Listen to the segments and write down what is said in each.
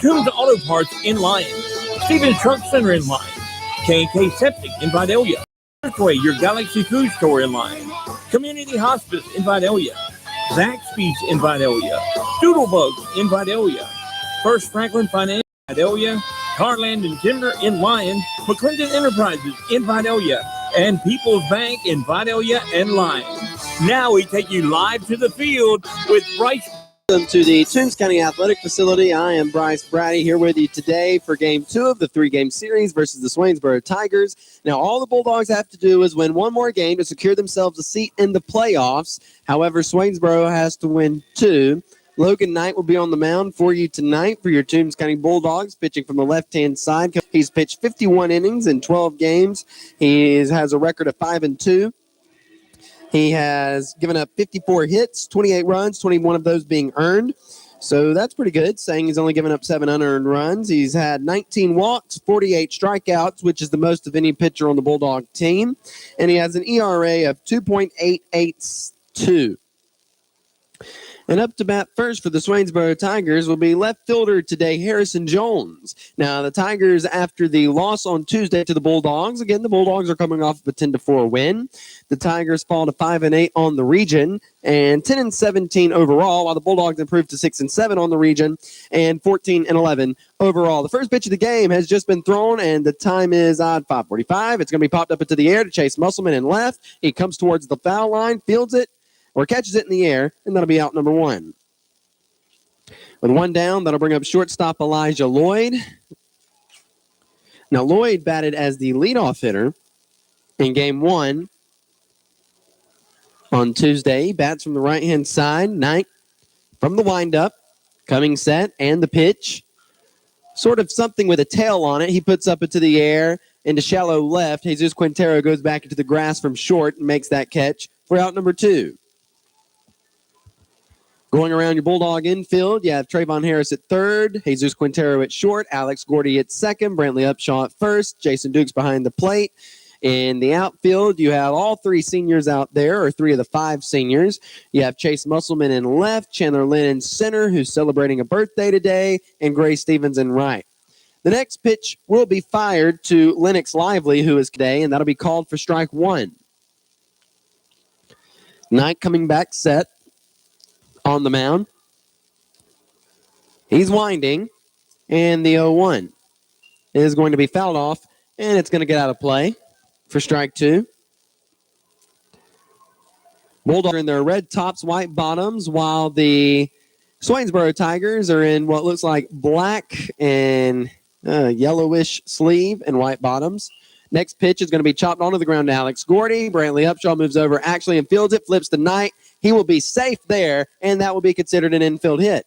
Toombs Auto Parts in Lyon, Stevens Truck Center in Lyon, K&K Septic in Vidalia, Earthway, your Galaxy Food Store in Lyon, Community Hospice in Vidalia, Zaxby's in Vidalia, Doodlebugs in Vidalia, First Franklin Finance in Vidalia, Carland and Timber in Lyon, McClinton Enterprises in Vidalia, and People's Bank in Vidalia and Lyon. Now we take you live to the field with Bryce. Welcome to the Toombs County Athletic Facility. I am Bryce Brady here with you today for Game 2 of the 3-game series versus the Swainsboro Tigers. Now, all the Bulldogs have to do is win one more game to secure themselves a seat in the playoffs. However, Swainsboro has to win 2. Logan Knight will be on the mound for you tonight for your Toombs County Bulldogs, pitching from the left-hand side. He's pitched 51 innings in 12 games. He has a record of 5-2. He has given up 54 hits, 28 runs, 21 of those being earned. So that's pretty good, saying he's only given up 7 unearned runs. He's had 19 walks, 48 strikeouts, which is the most of any pitcher on the Bulldog team. And he has an ERA of 2.882. And up to bat first for the Swainsboro Tigers will be left fielder today, Harrison Jones. Now, the Tigers, after the loss on Tuesday to the Bulldogs, again, the Bulldogs are coming off of a 10-4 win. The Tigers fall to 5-8 on the region and 10-17 overall, while the Bulldogs improved to 6-7 on the region and 14-11 overall. The first pitch of the game has just been thrown, and the time is odd 5:45. It's going to be popped up into the air to Chase Musselman in left. He comes towards the foul line, fields it, or catches it in the air, and that'll be out number 1. With 1 down, that'll bring up shortstop Elijah Lloyd. Now, Lloyd batted as the leadoff hitter in Game 1 on Tuesday. He bats from the right-hand side. Knight from the windup, coming set, and the pitch. Sort of something with a tail on it. He puts up into the air into shallow left. Jesus Quintero goes back into the grass from short and makes that catch for out number 2. Going around your Bulldog infield, you have Trayvon Harris at third, Jesus Quintero at short, Alex Gordy at second, Brantley Upshaw at first, Jason Dukes behind the plate. In the outfield, you have all 3 seniors out there, or 3 of the 5 seniors. You have Chase Musselman in left, Chandler Lynn in center, who's celebrating a birthday today, and Gray Stevens in right. The next pitch will be fired to Lennox Lively, who is today, and that'll be called for strike 1. Knight coming back set on the mound. He's winding, and the 0-1 is going to be fouled off, and it's going to get out of play for strike 2. Bulldogs are in their red tops, white bottoms, while the Swainsboro Tigers are in what looks like black and yellowish sleeve and white bottoms. Next pitch is going to be chopped onto the ground to Alex Gordy. Brantley Upshaw moves over actually and fields it, flips to Knight. He will be safe there, and that will be considered an infield hit.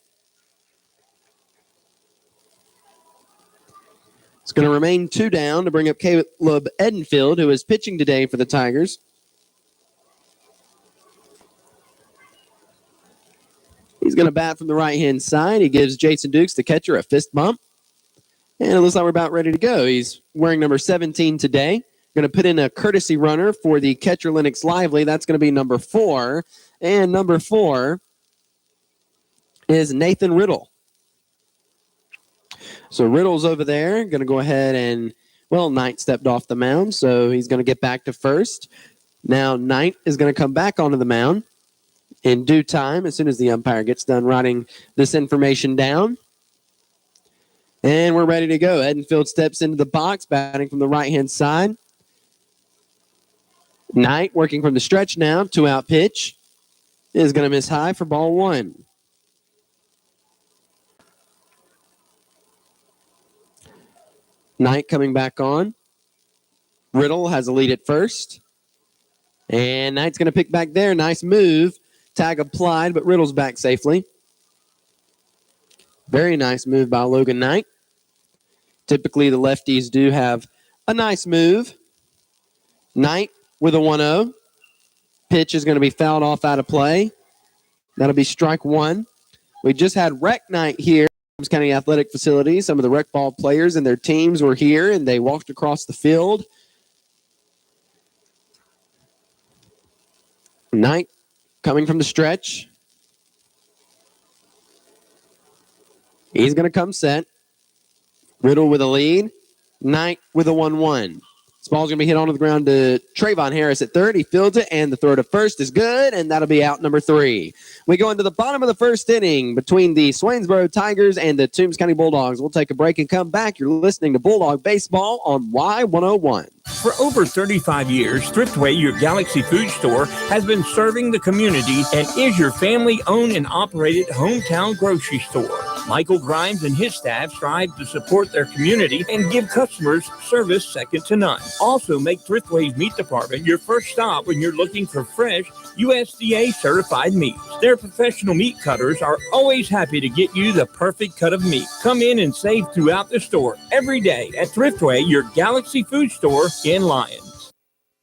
It's going to remain 2 down to bring up Caleb Edenfield, who is pitching today for the Tigers. He's going to bat from the right-hand side. He gives Jason Dukes, the catcher, a fist bump. And it looks like we're about ready to go. He's wearing number 17 today. Going to put in a courtesy runner for the catcher, Lennox Lively. That's going to be number 4. And number 4 is Nathan Riddle. So Riddle's over there. Going to go ahead and, well, Knight stepped off the mound, so he's going to get back to first. Now Knight is going to come back onto the mound in due time as soon as the umpire gets done writing this information down. And we're ready to go. Edenfield steps into the box, batting from the right-hand side. Knight working from the stretch now. 2-out pitch is going to miss high for ball 1. Knight coming back on. Riddle has a lead at first. And Knight's going to pick back there. Nice move. Tag applied, but Riddle's back safely. Very nice move by Logan Knight. Typically, the lefties do have a nice move. Knight with a 1-0. Pitch is going to be fouled off out of play. That'll be strike 1. We just had Rec Night here at Toombs County Athletic Facility. Some of the rec ball players and their teams were here, and they walked across the field. Knight coming from the stretch. He's going to come set. Riddle with a lead. Knight with a 1-1. This ball's going to be hit onto the ground to Trayvon Harris at third. He fields it, and the throw to first is good, and that'll be out number 3. We go into the bottom of the first inning between the Swainsboro Tigers and the Toombs County Bulldogs. We'll take a break and come back. You're listening to Bulldog Baseball on Y101. For over 35 years, Thriftway, your Galaxy food store, has been serving the community and is your family-owned and operated hometown grocery store. Michael Grimes and his staff strive to support their community and give customers service second to none. Also, make Thriftway's meat department your first stop when you're looking for fresh USDA-certified meats. Their professional meat cutters are always happy to get you the perfect cut of meat. Come in and save throughout the store every day at Thriftway, your Galaxy food store in Lyons.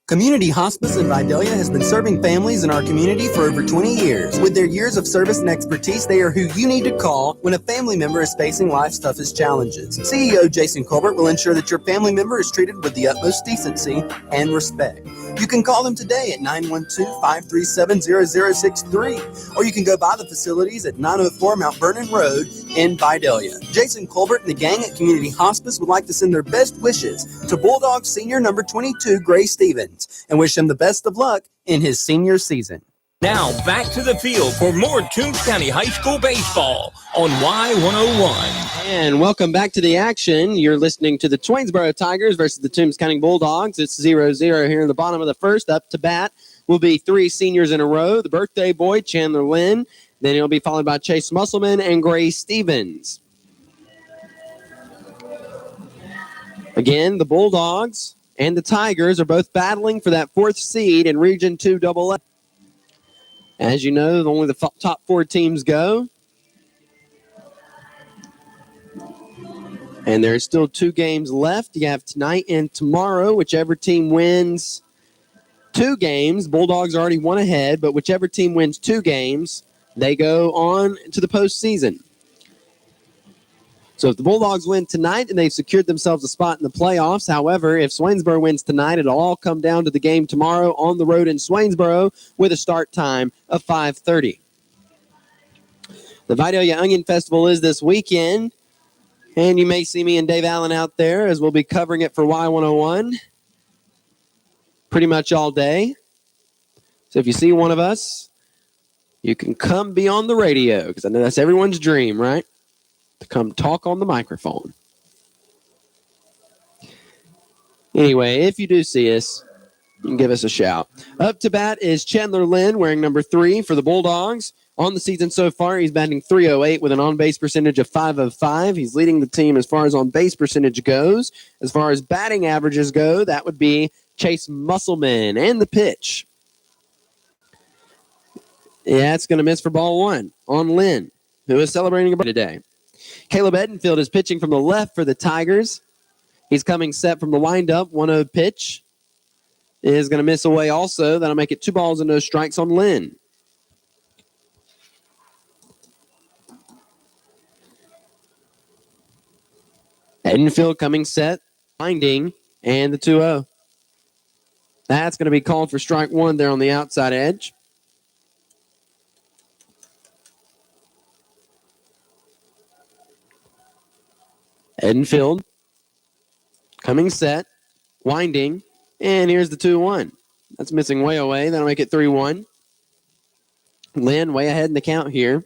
Community Hospice in Vidalia has been serving families in our community for over 20 years. With their years of service and expertise, they are who you need to call when a family member is facing life's toughest challenges. CEO Jason Colbert will ensure that your family member is treated with the utmost decency and respect. You can call them today at 912-537-0063, or you can go by the facilities at 904 Mount Vernon Road in Vidalia. Jason Colbert and the gang at Community Hospice would like to send their best wishes to Bulldog Senior number 22, Gray Stevens, and wish him the best of luck in his senior season. Now, back to the field for more Toombs County High School baseball on Y101. And welcome back to the action. You're listening to the Swainsboro Tigers versus the Toombs County Bulldogs. It's 0-0 here in the bottom of the first. Up to bat will be 3 seniors in a row. The birthday boy, Chandler Lynn. Then he'll be followed by Chase Musselman and Gray Stevens. Again, the Bulldogs and the Tigers are both battling for that 4th seed in Region 2 AA. As you know, only the top 4 teams go. And there's still 2 games left. You have tonight and tomorrow. Whichever team wins 2 games, Bulldogs already one ahead, but whichever team wins 2 games, they go on to the postseason. So if the Bulldogs win tonight, and they've secured themselves a spot in the playoffs. However, if Swainsboro wins tonight, it'll all come down to the game tomorrow on the road in Swainsboro with a start time of 5:30. The Vidalia Onion Festival is this weekend, and you may see me and Dave Allen out there as we'll be covering it for Y101 pretty much all day. So if you see one of us, you can come be on the radio, because I know that's everyone's dream, right? To come talk on the microphone. Anyway, if you do see us, you can give us a shout. Up to bat is Chandler Lynn, wearing number 3 for the Bulldogs. On the season so far, he's batting .308 with an on-base percentage of .505. He's leading the team as far as on-base percentage goes. As far as batting averages go, that would be Chase Musselman. And the pitch. Yeah, it's going to miss for ball 1 on Lynn, who is celebrating a birthday today. Caleb Edenfield is pitching from the left for the Tigers. He's coming set from the windup. 1-0 pitch is going to miss away also. That'll make it 2 balls and no strikes on Lynn. Edenfield coming set, winding, and the 2-0. That's going to be called for strike 1 there on the outside edge. Edenfield coming set, winding, and here's the 2-1. That's missing way away. That'll make it 3-1. Lynn way ahead in the count here.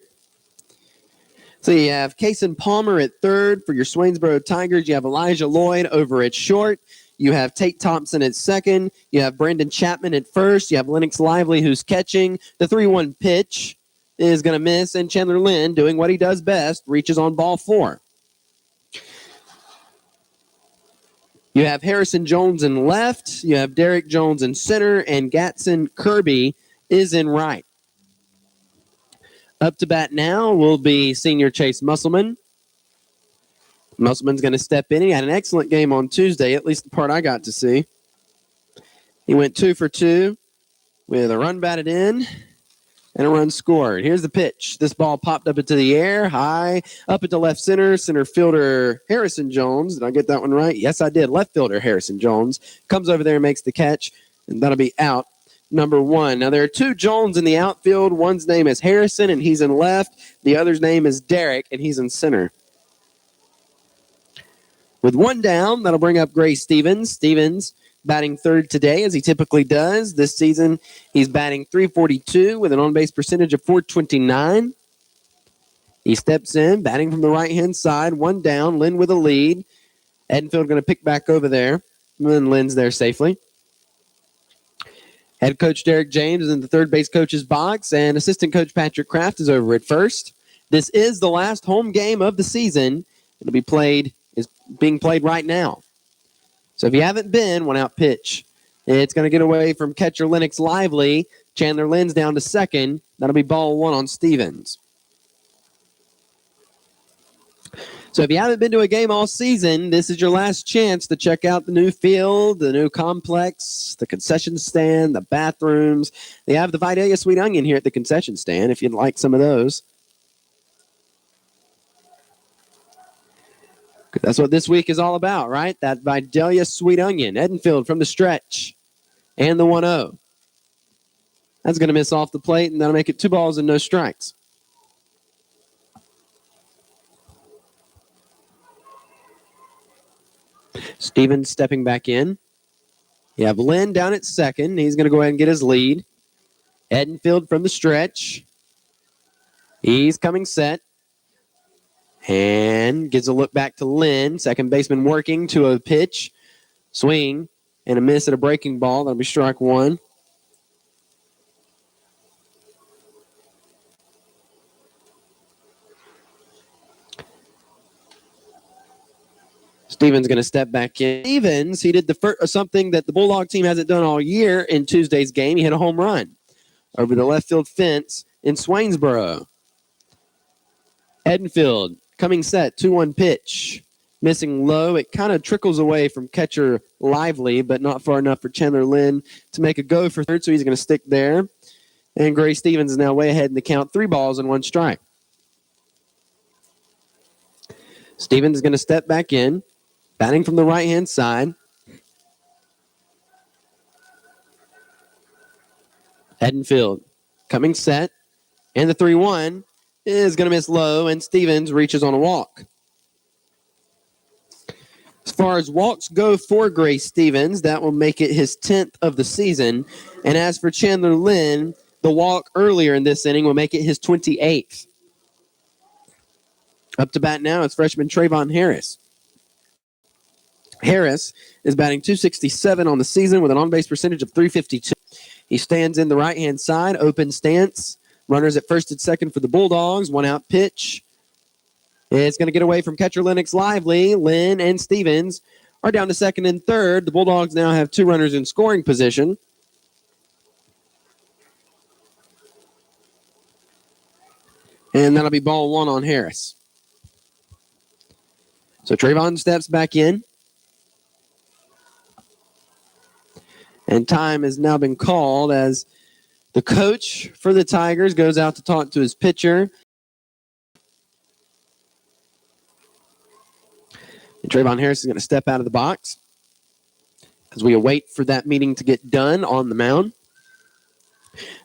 So you have Kason Palmer at third for your Swainsboro Tigers. You have Elijah Lloyd over at short. You have Tate Thompson at second. You have Brandon Chapman at first. You have Lennox Lively who's catching. The 3-1 pitch is going to miss, and Chandler Lynn, doing what he does best, reaches on ball 4. You have Harrison Jones in left. You have Derek Jones in center, and Gatson Kirby is in right. Up to bat now will be senior Chase Musselman. Musselman's going to step in. He had an excellent game on Tuesday, at least the part I got to see. He went 2 for 2 with a run batted in and a run scored. Here's the pitch. This ball popped up into the air, high, up into left center. Center fielder Harrison Jones. Did I get that one right? Yes, I did. Left fielder Harrison Jones comes over there and makes the catch, and that'll be out. Number 1. Now, there are 2 Jones in the outfield. One's name is Harrison, and he's in left. The other's name is Derek, and he's in center. With one down, that'll bring up Gray Stevens. Stevens batting third today, as he typically does. This season, he's batting .342 with an on-base percentage of .429. He steps in, batting from the right-hand side. One down, Lynn with a lead. Edenfield going to pick back over there. And then Lynn's there safely. Head coach Derek James is in the third base coach's box, and assistant coach Patrick Kraft is over at first. This is the last home game of the season. It'll be being played right now. So if you haven't been, one out pitch. It's going to get away from catcher Lennox Lively. Chandler Lynn's down to second. That'll be ball one on Stevens. So if you haven't been to a game all season, this is your last chance to check out the new field, the new complex, the concession stand, the bathrooms. They have the Vidalia Sweet Onion here at the concession stand if you'd like some of those. That's what this week is all about, right? That Vidalia Sweet Onion. Edenfield from the stretch. And the 1-0. That's going to miss off the plate, and that'll make it 2 balls and no strikes. Stevens stepping back in. You have Lynn down at second. He's going to go ahead and get his lead. Edenfield from the stretch. He's coming set. And gives a look back to Lynn. Second baseman working to a pitch. Swing. And a miss at a breaking ball. That'll be strike one. Stevens going to step back in. Stevens, he did something that the Bulldog team hasn't done all year in Tuesday's game. He hit a home run over the left field fence in Swainsboro. Edenfield coming set, 2-1 pitch. Missing low. It kind of trickles away from catcher Lively, but not far enough for Chandler Lynn to make a go for third, so he's going to stick there. And Gray Stevens is now way ahead in the count, 3 balls and 1 strike. Stevens is going to step back in. Batting from the right-hand side. Edenfield coming set. And the 3-1 is going to miss low, and Stevens reaches on a walk. As far as walks go for Gray Stevens, that will make it his 10th of the season. And as for Chandler Lynn, the walk earlier in this inning will make it his 28th. Up to bat now is freshman Trayvon Harris. Harris is batting .267 on the season with an on-base percentage of .352. He stands in the right-hand side, open stance. Runners at first and second for the Bulldogs. 1-out pitch. It's going to get away from catcher Lennox Lively. Lynn and Stevens are down to second and third. The Bulldogs now have 2 runners in scoring position. And that'll be ball one on Harris. So Trayvon steps back in. And time has now been called as the coach for the Tigers goes out to talk to his pitcher. And Trayvon Harris is going to step out of the box as we await for that meeting to get done on the mound.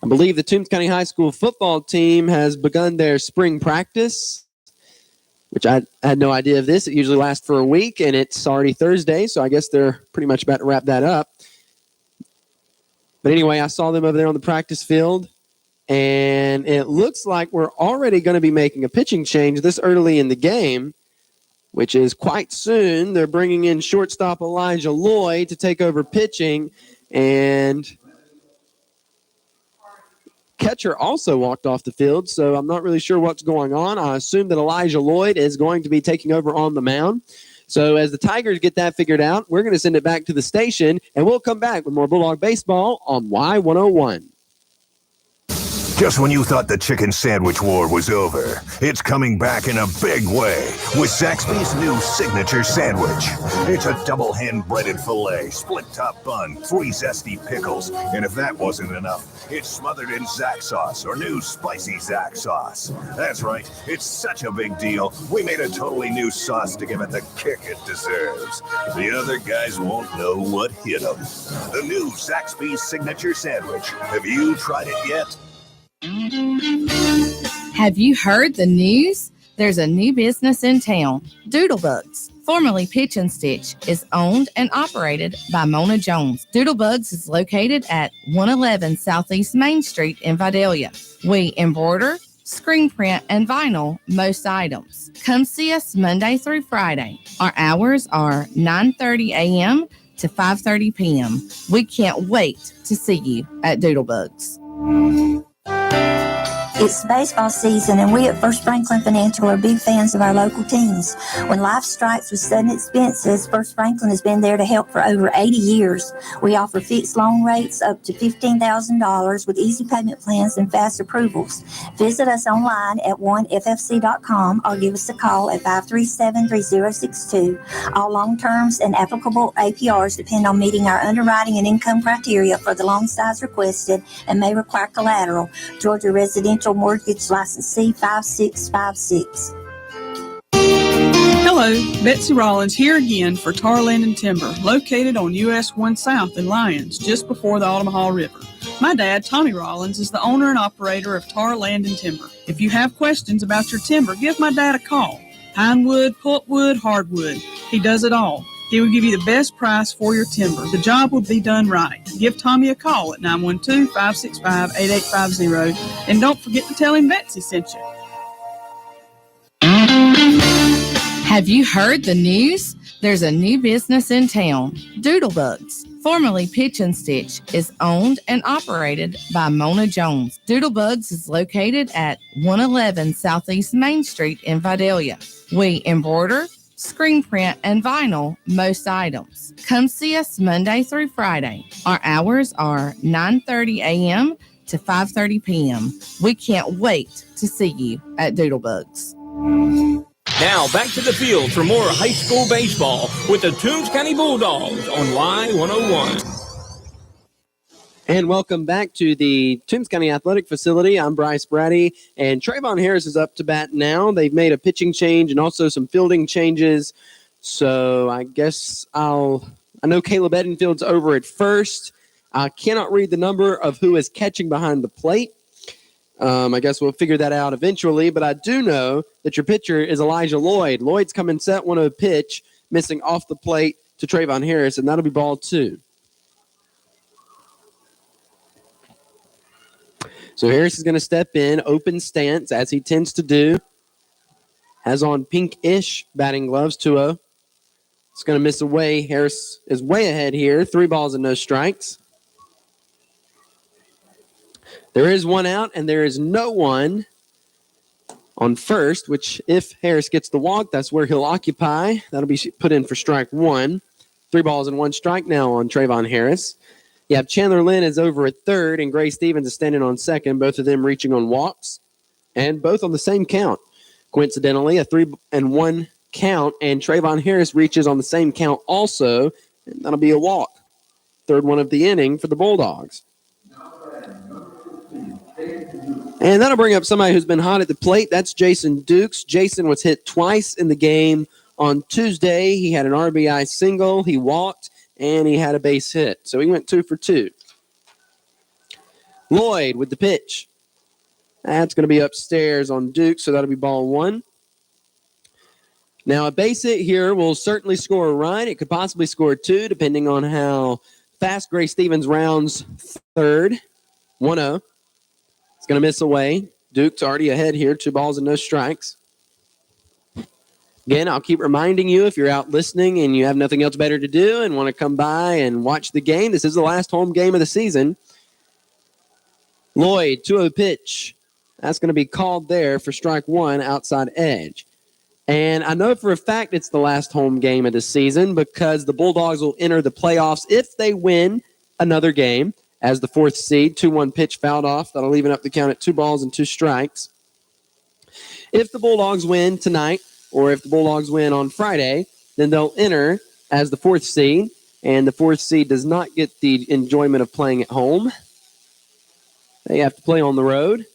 I believe the Toombs County High School football team has begun their spring practice, which I had no idea of this. It usually lasts for a week, and it's already Thursday, so I guess they're pretty much about to wrap that up. But anyway, I saw them over there on the practice field, and it looks like we're already going to be making a pitching change this early in the game, which is quite soon. They're bringing in shortstop Elijah Lloyd to take over pitching, and catcher also walked off the field, so I'm not really sure what's going on. I assume that Elijah Lloyd is going to be taking over on the mound. So as the Tigers get that figured out, we're going to send it back to the station, and we'll come back with more Bulldog baseball on Y101. Just when you thought the chicken sandwich war was over, it's coming back in a big way with Zaxby's new signature sandwich. It's a double hand-breaded filet, split-top bun, 3 zesty pickles, and if that wasn't enough, it's smothered in Zax sauce or new spicy Zax sauce. That's right, it's such a big deal, we made a totally new sauce to give it the kick it deserves. The other guys won't know what hit them. The new Zaxby's signature sandwich. Have you tried it yet? Have you heard the news? There's a new business in town. Doodlebugs, formerly Pitch and Stitch, is owned and operated by Mona Jones. Doodlebugs is located at 111 Southeast Main Street in Vidalia. We embroider, screen print, and vinyl most items. Come see us Monday through Friday. Our hours are 9:30 a.m. to 5:30 p.m. We can't wait to see you at Doodlebugs. It's baseball season, and we at First Franklin Financial are big fans of our local teams. When life strikes with sudden expenses, First Franklin has been there to help for over 80 years. We offer fixed loan rates up to $15,000 with easy payment plans and fast approvals. Visit us online at oneffc.com or give us a call at 537-3062. All loan terms and applicable APRs depend on meeting our underwriting and income criteria for the loan size requested and may require collateral. Georgia Residential Mortgage License C5656. Hello, Betsy Rollins here again for Tar Land and Timber, located on US 1 South in Lyons, just before the Omaha River. My dad, Tommy Rollins, is the owner and operator of Tar Land and Timber. If you have questions about your timber, give my dad a call. Pine wood, pulpwood, hardwood. He does it all. He will give you the best price for your timber. The job will be done right. Give Tommy a call at 912-565-8850. And don't forget to tell him Betsy sent you. Have you heard the news? There's a new business in town. Doodlebugs, formerly Pitch and Stitch, is owned and operated by Mona Jones. Doodlebugs is located at 111 Southeast Main Street in Vidalia. We embroider, screen print, and vinyl most items. Come see us Monday through Friday. Our hours are 9:30 a.m. to 5:30 p.m. We can't wait to see you at Doodlebugs. Now back to the field for more high school baseball with the Toombs County Bulldogs on Y101. And welcome back to the Toombs County Athletic Facility. I'm Bryce Brady, and Trayvon Harris is up to bat now. They've made a pitching change and also some fielding changes. So I guess I know Caleb Edenfield's over at first. I cannot read the number of who is catching behind the plate. I guess we'll figure that out eventually, but I do know that your pitcher is Elijah Lloyd. Lloyd's coming set, one of a pitch, missing off the plate to Trayvon Harris, and that'll be ball two. So Harris is going to step in, open stance, as he tends to do. Has on pink-ish batting gloves, 2-0. It's going to miss away. Harris is way ahead here. 3 balls and no strikes. There is one out, and there is no one on first, which if Harris gets the walk, that's where he'll occupy. That'll be put in for strike one. 3 balls and 1 strike now on Trayvon Harris. You have Chandler Lynn is over at third, and Gray Stevens is standing on second, both of them reaching on walks, and both on the same count. Coincidentally, a 3-1 count, and Trayvon Harris reaches on the same count also, and that'll be a walk. Third one of the inning for the Bulldogs. And that'll bring up somebody who's been hot at the plate. That's Jason Dukes. Jason was hit twice in the game on Tuesday. He had an RBI single, he walked, and he had a base hit. So he went 2 for 2. Lloyd with the pitch. That's going to be upstairs on Dukes, so that'll be ball 1. Now, a base hit here will certainly score a run. It could possibly score 2, depending on how fast Gray Stevens rounds third. 1-0. It's going to miss away. Duke's already ahead here, 2 balls and no strikes. Again, I'll keep reminding you, if you're out listening and you have nothing else better to do and want to come by and watch the game, this is the last home game of the season. Lloyd, 2-0 pitch. That's going to be called there for strike 1, outside edge. And I know for a fact it's the last home game of the season because the Bulldogs will enter the playoffs if they win another game as the 4th seed. 2-1 pitch fouled off. That'll even up the count at 2 balls and 2 strikes. If the Bulldogs win tonight, or if the Bulldogs win on Friday, then they'll enter as the 4th seed, and the 4th seed does not get the enjoyment of playing at home. They have to play on the road.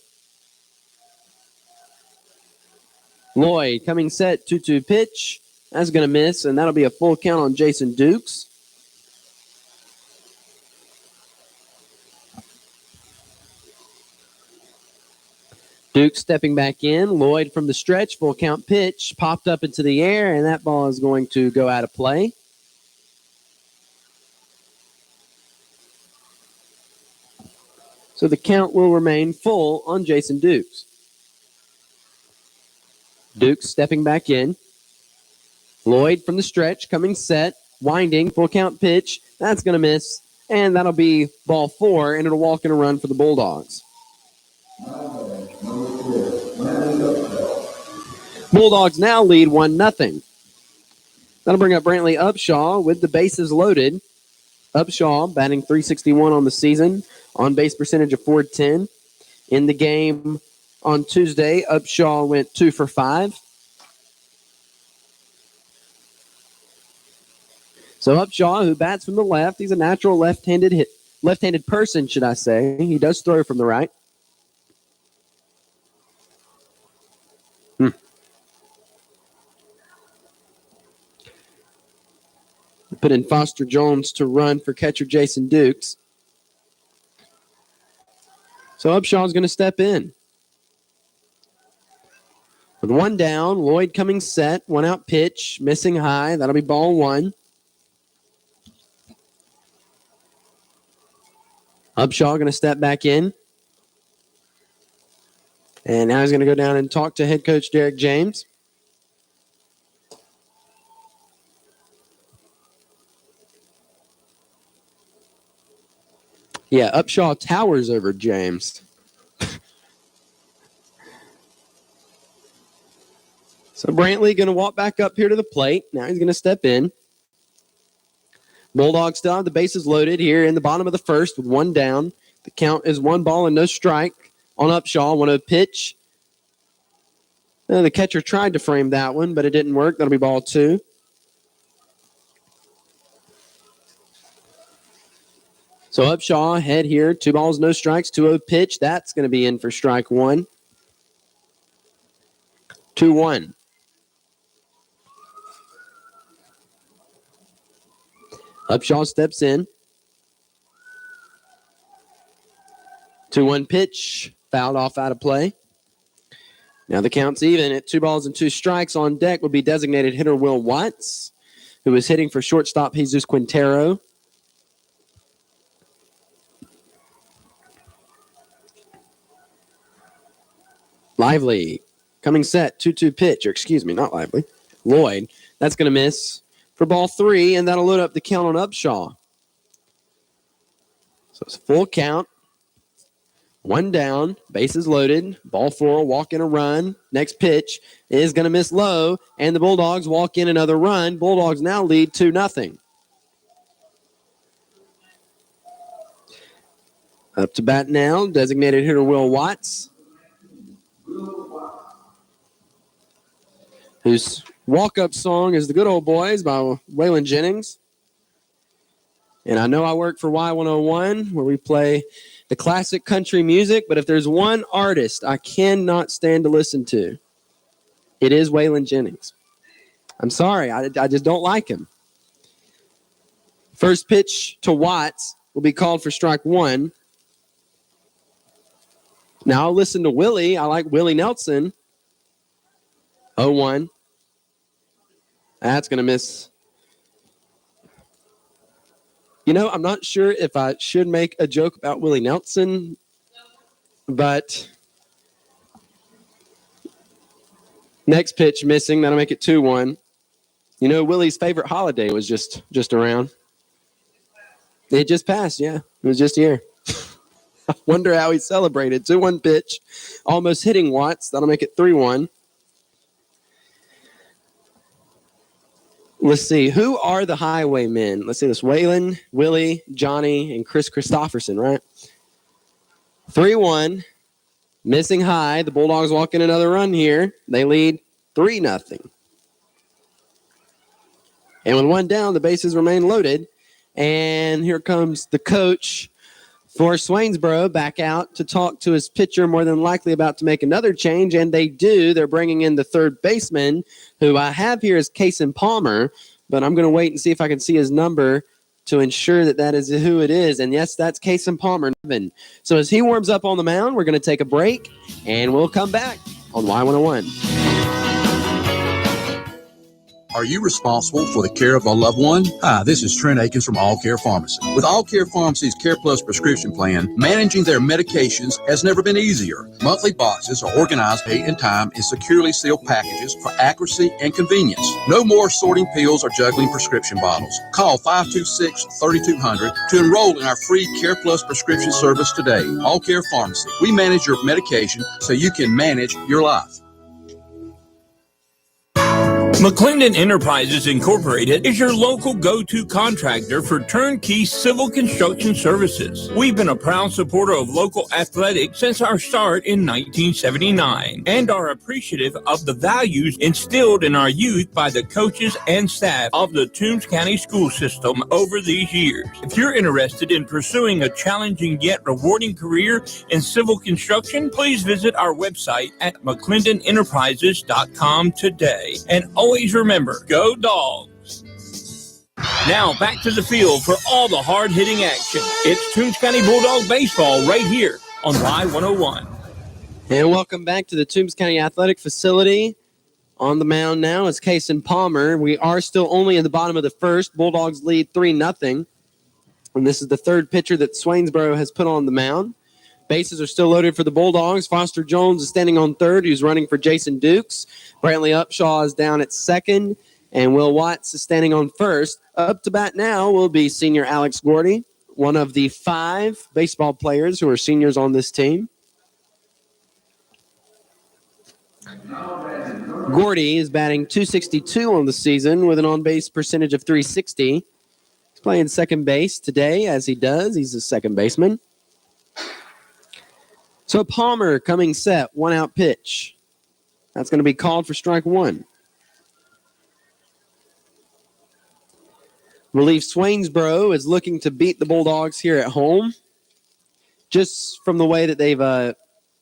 Lloyd coming set, 2-2 pitch. That's going to miss, and that'll be a full count on Jason Dukes. Duke stepping back in. Lloyd from the stretch, full count pitch, popped up into the air, and that ball is going to go out of play. So the count will remain full on Jason Dukes. Dukes stepping back in. Lloyd from the stretch, coming set, winding, full count pitch. That's going to miss, and that'll be ball 4, and it'll walk in a run for the Bulldogs. Bulldogs now lead 1-0. That'll bring up Brantley Upshaw with the bases loaded. Upshaw batting .361 on the season, on base percentage of .410. In the game on Tuesday, Upshaw went 2 for 5. So Upshaw, who bats from the left, he's a natural left-handed person, should I say. He does throw from the right. Put in Foster Jones to run for catcher Jason Dukes. So Upshaw's going to step in. With 1 down, Lloyd coming set, 1 out pitch, missing high. That'll be ball 1. Upshaw going to step back in. And now he's going to go down and talk to head coach Derek James. Yeah, Upshaw towers over James. So Brantley going to walk back up here to the plate. Now he's going to step in. Bulldogs still have the bases loaded here in the bottom of the first with 1 down. The count is 1 ball and no strike on Upshaw. 1-0 pitch. The catcher tried to frame that one, but it didn't work. That'll be ball 2. So Upshaw head here, 2 balls, no strikes, 2-0 pitch. That's going to be in for strike 1. 2-1. Upshaw steps in. 2-1 pitch, fouled off out of play. Now the count's even at 2 balls and 2 strikes. On deck would be designated hitter Will Watts, who is hitting for shortstop Jesus Quintero. Lively, coming set, 2-2 pitch, or excuse me, not Lively. Lloyd, that's going to miss for ball 3, and that'll load up the count on Upshaw. So it's a full count. 1 down, bases loaded, ball 4, walk in a run. Next pitch is going to miss low, and the Bulldogs walk in another run. Bulldogs now lead 2-0. Up to bat now, designated hitter Will Watts, whose walk-up song is The Good Old Boys by Waylon Jennings. And I know I work for Y101, where we play the classic country music, but if there's one artist I cannot stand to listen to, it is Waylon Jennings. I'm sorry, I just don't like him. First pitch to Watts will be called for strike 1. Now I'll listen to Willie. I like Willie Nelson. 0-1. That's going to miss. You know, I'm not sure if I should make a joke about Willie Nelson, but next pitch missing. That'll make it 2-1. You know, Willie's favorite holiday was just around. It just passed, yeah. It was just here. I wonder how he celebrated. 2-1 pitch, almost hitting Watts. That'll make it 3-1. Let's see. Who are the Highwaymen? Let's see this. Waylon, Willie, Johnny, and Chris Christopherson, right? 3-1. Missing high. The Bulldogs walk in another run here. They lead 3-0. And with 1 down, the bases remain loaded. And here comes the coach for Swainsboro back out to talk to his pitcher, more than likely about to make another change, and they do. They're bringing in the third baseman, who I have here as Cason Palmer, but I'm going to wait and see if I can see his number to ensure that that is who it is. And yes, that's Kason Palmer. So as he warms up on the mound, we're going to take a break, and we'll come back on Y101. Are you responsible for the care of a loved one? Hi, this is Trent Akins from All Care Pharmacy. With All Care Pharmacy's Care Plus prescription plan, managing their medications has never been easier. Monthly boxes are organized date and time in securely sealed packages for accuracy and convenience. No more sorting pills or juggling prescription bottles. Call 526-3200 to enroll in our free Care Plus prescription service today. All Care Pharmacy. We manage your medication so you can manage your life. McClendon Enterprises Incorporated is your local go-to contractor for turnkey civil construction services. We've been a proud supporter of local athletics since our start in 1979 and are appreciative of the values instilled in our youth by the coaches and staff of the Toombs County school system over these years. If you're interested in pursuing a challenging yet rewarding career in civil construction, please visit our website at mcclendenenterprises.com today. And always remember, go Dogs! Now back to the field for all the hard-hitting action. It's Toombs County Bulldog Baseball right here on Y101. And welcome back to the Toombs County Athletic Facility. On the mound now is Kason Palmer. We are still only in the bottom of the first. Bulldogs lead 3-0. And this is the third pitcher that Swainsboro has put on the mound. Bases are still loaded for the Bulldogs. Foster Jones is standing on third, who's running for Jason Dukes. Brantley Upshaw is down at second, and Will Watts is standing on first. Up to bat now will be senior Alex Gordy, one of the 5 baseball players who are seniors on this team. Gordy is batting .262 on the season with an on-base percentage of .360. He's playing second base today, as he does. He's a second baseman. So Palmer coming set, 1-out pitch. That's going to be called for strike 1. Relief Swainsboro is looking to beat the Bulldogs here at home. Just from the way that they've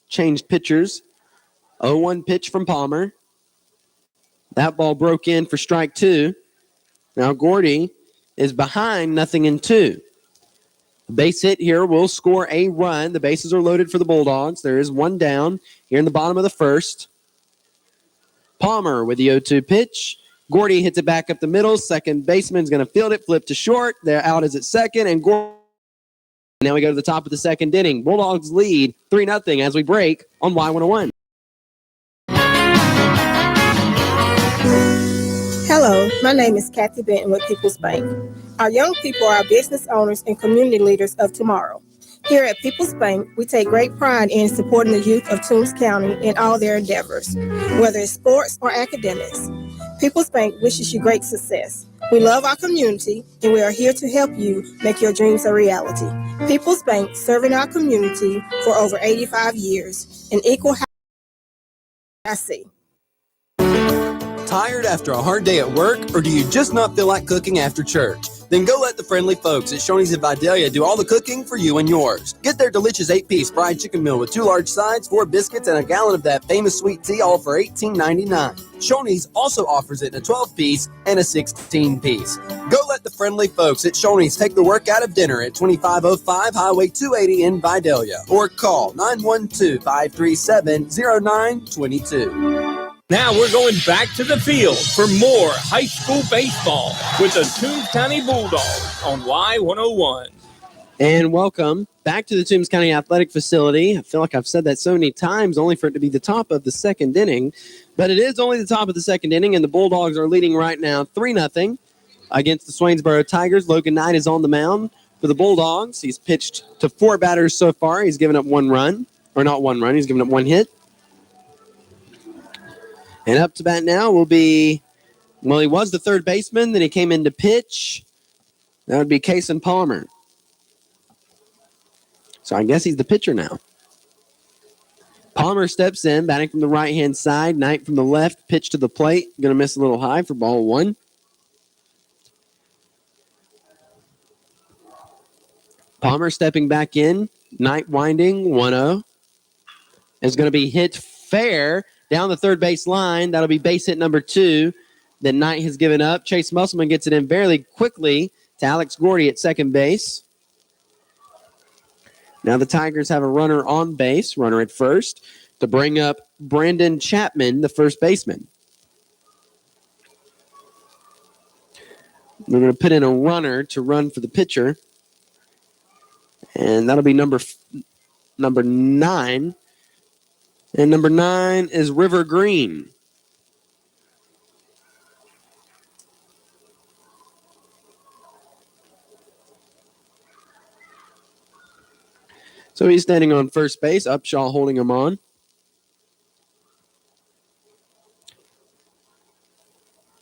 changed pitchers. 0-1 pitch from Palmer. That ball broke in for strike 2. Now Gordy is behind 0-2. The base hit here will score a run. The bases are loaded for the Bulldogs. There is one down here in the bottom of the first. Palmer with the 0-2 pitch. Gordy hits it back up the middle. Second baseman's going to field it, flip to short. They're out is at second, and Gordy. Now we go to the top of the second inning. Bulldogs lead 3-0 as we break on Y101. Hello, my name is Kathy Benton with People's Bank. Our young people are our business owners and community leaders of tomorrow. Here at People's Bank, we take great pride in supporting the youth of Toombs County in all their endeavors, whether it's sports or academics. People's Bank wishes you great success. We love our community, and we are here to help you make your dreams a reality. People's Bank, serving our community for over 85 years, an equal I see. Tired after a hard day at work, or do you just not feel like cooking after church? Then go let the friendly folks at Shoney's in Vidalia do all the cooking for you and yours. Get their delicious 8-piece fried chicken meal with 2 large sides, 4 biscuits, and a gallon of that famous sweet tea, all for $18.99. Shoney's also offers it in a 12-piece and a 16-piece. Go let the friendly folks at Shoney's take the work out of dinner at 2505 Highway 280 in Vidalia, or call 912-537-0922. Now we're going back to the field for more high school baseball with the Toombs County Bulldogs on Y101. And welcome back to the Toombs County Athletic Facility. I feel like I've said that so many times, only for it to be the top of the second inning. But it is only the top of the second inning, and the Bulldogs are leading right now 3-0 against the Swainsboro Tigers. Logan Knight is on the mound for the Bulldogs. He's pitched to 4 batters so far. He's given up 1 run. Or not 1 run. He's given up 1 hit. And up to bat now will be, well, he was the third baseman. Then he came in to pitch. That would be Kason Palmer. So I guess he's the pitcher now. Palmer steps in, batting from the right-hand side. Knight from the left, pitch to the plate. Going to miss a little high for ball 1. Palmer stepping back in. Knight winding, 1-0. Is going to be hit fair down the third base line. That'll be base hit number 2 that Knight has given up. Chase Musselman gets it in fairly quickly to Alex Gordy at second base. Now the Tigers have a runner on base, runner at first, to bring up Brandon Chapman, the first baseman. We're going to put in a runner to run for the pitcher. And that'll be number 9. And number 9 is River Green. So he's standing on first base, Upshaw holding him on.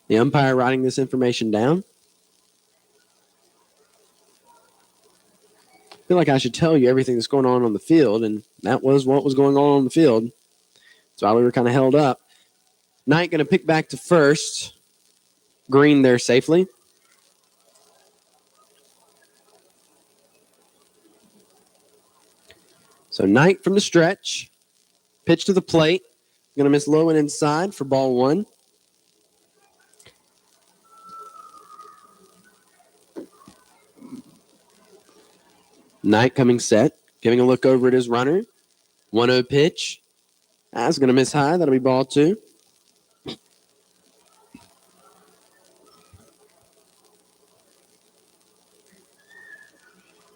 The umpire writing this information down. I feel like I should tell you everything that's going on the field, and that was what was going on the field. That's why we were kind of held up. Knight going to pick back to first. Green there safely. So Knight from the stretch. Pitch to the plate. Going to miss low and inside for ball 1. Knight coming set. Giving a look over at his runner. 1-0 pitch. That's going to miss high. That'll be ball 2.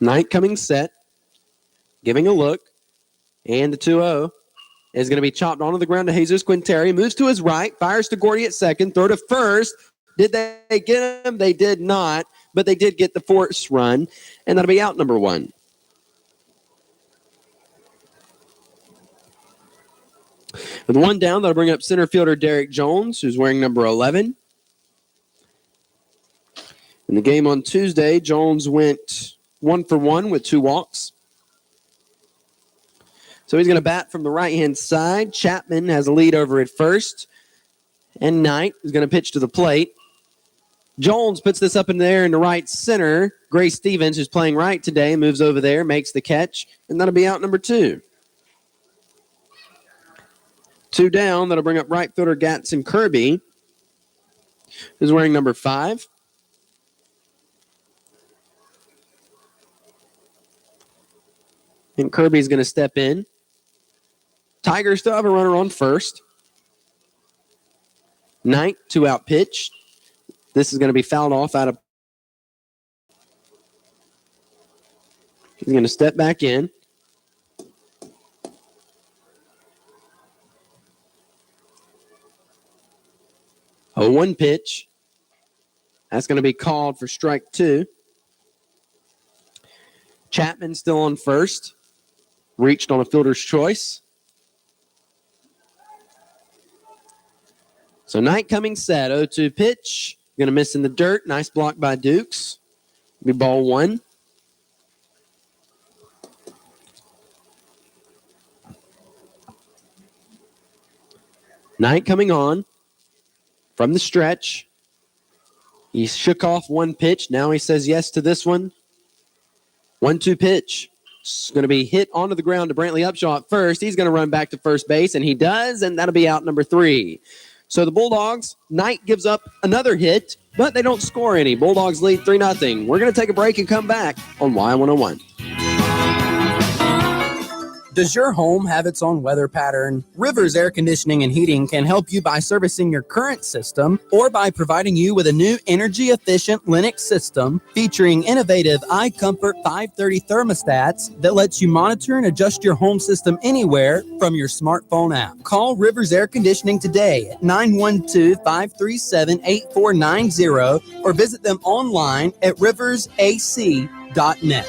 Knight coming set. Giving a look. And the 2-0 is going to be chopped onto the ground to Jesus Quinteri. Moves to his right. Fires to Gordy at second. Throw to first. Did they get him? They did not. But they did get the force run. And that'll be out number 1. With 1 down, that'll bring up center fielder Derek Jones, who's wearing number 11. In the game on Tuesday, Jones went 1 for 1 with 2 walks. So he's going to bat from the right-hand side. Chapman has a lead over at first. And Knight is going to pitch to the plate. Jones puts this up in the air in the right center. Gray Stevens, who's playing right today, moves over there, makes the catch, and that'll be out number 2. 2 down, that'll bring up right fielder Gatson Kirby, who's wearing number 5. And Kirby's going to step in. Tigers still have a runner on first. Knight, 2-out pitch. This is going to be fouled off out of. He's going to step back in. A 1 pitch. That's going to be called for strike 2. Chapman still on first. Reached on a fielder's choice. So Knight coming set. 0-2 pitch. Going to miss in the dirt. Nice block by Dukes. Be ball 1. Knight coming on from the stretch. He shook off 1 pitch. Now he says yes to this one. 1-2 pitch. It's going to be hit onto the ground to Brantley Upshaw at first. He's going to run back to first base, and he does, and that'll be out number 3. So the Bulldogs, Knight gives up another hit, but they don't score any. Bulldogs lead 3-0. We're going to take a break and come back on Y101. Does your home have its own weather pattern? Rivers Air Conditioning and Heating can help you by servicing your current system or by providing you with a new energy-efficient Linux system featuring innovative iComfort 530 thermostats that lets you monitor and adjust your home system anywhere from your smartphone app. Call Rivers Air Conditioning today at 912-537-8490 or visit them online at riversac.net.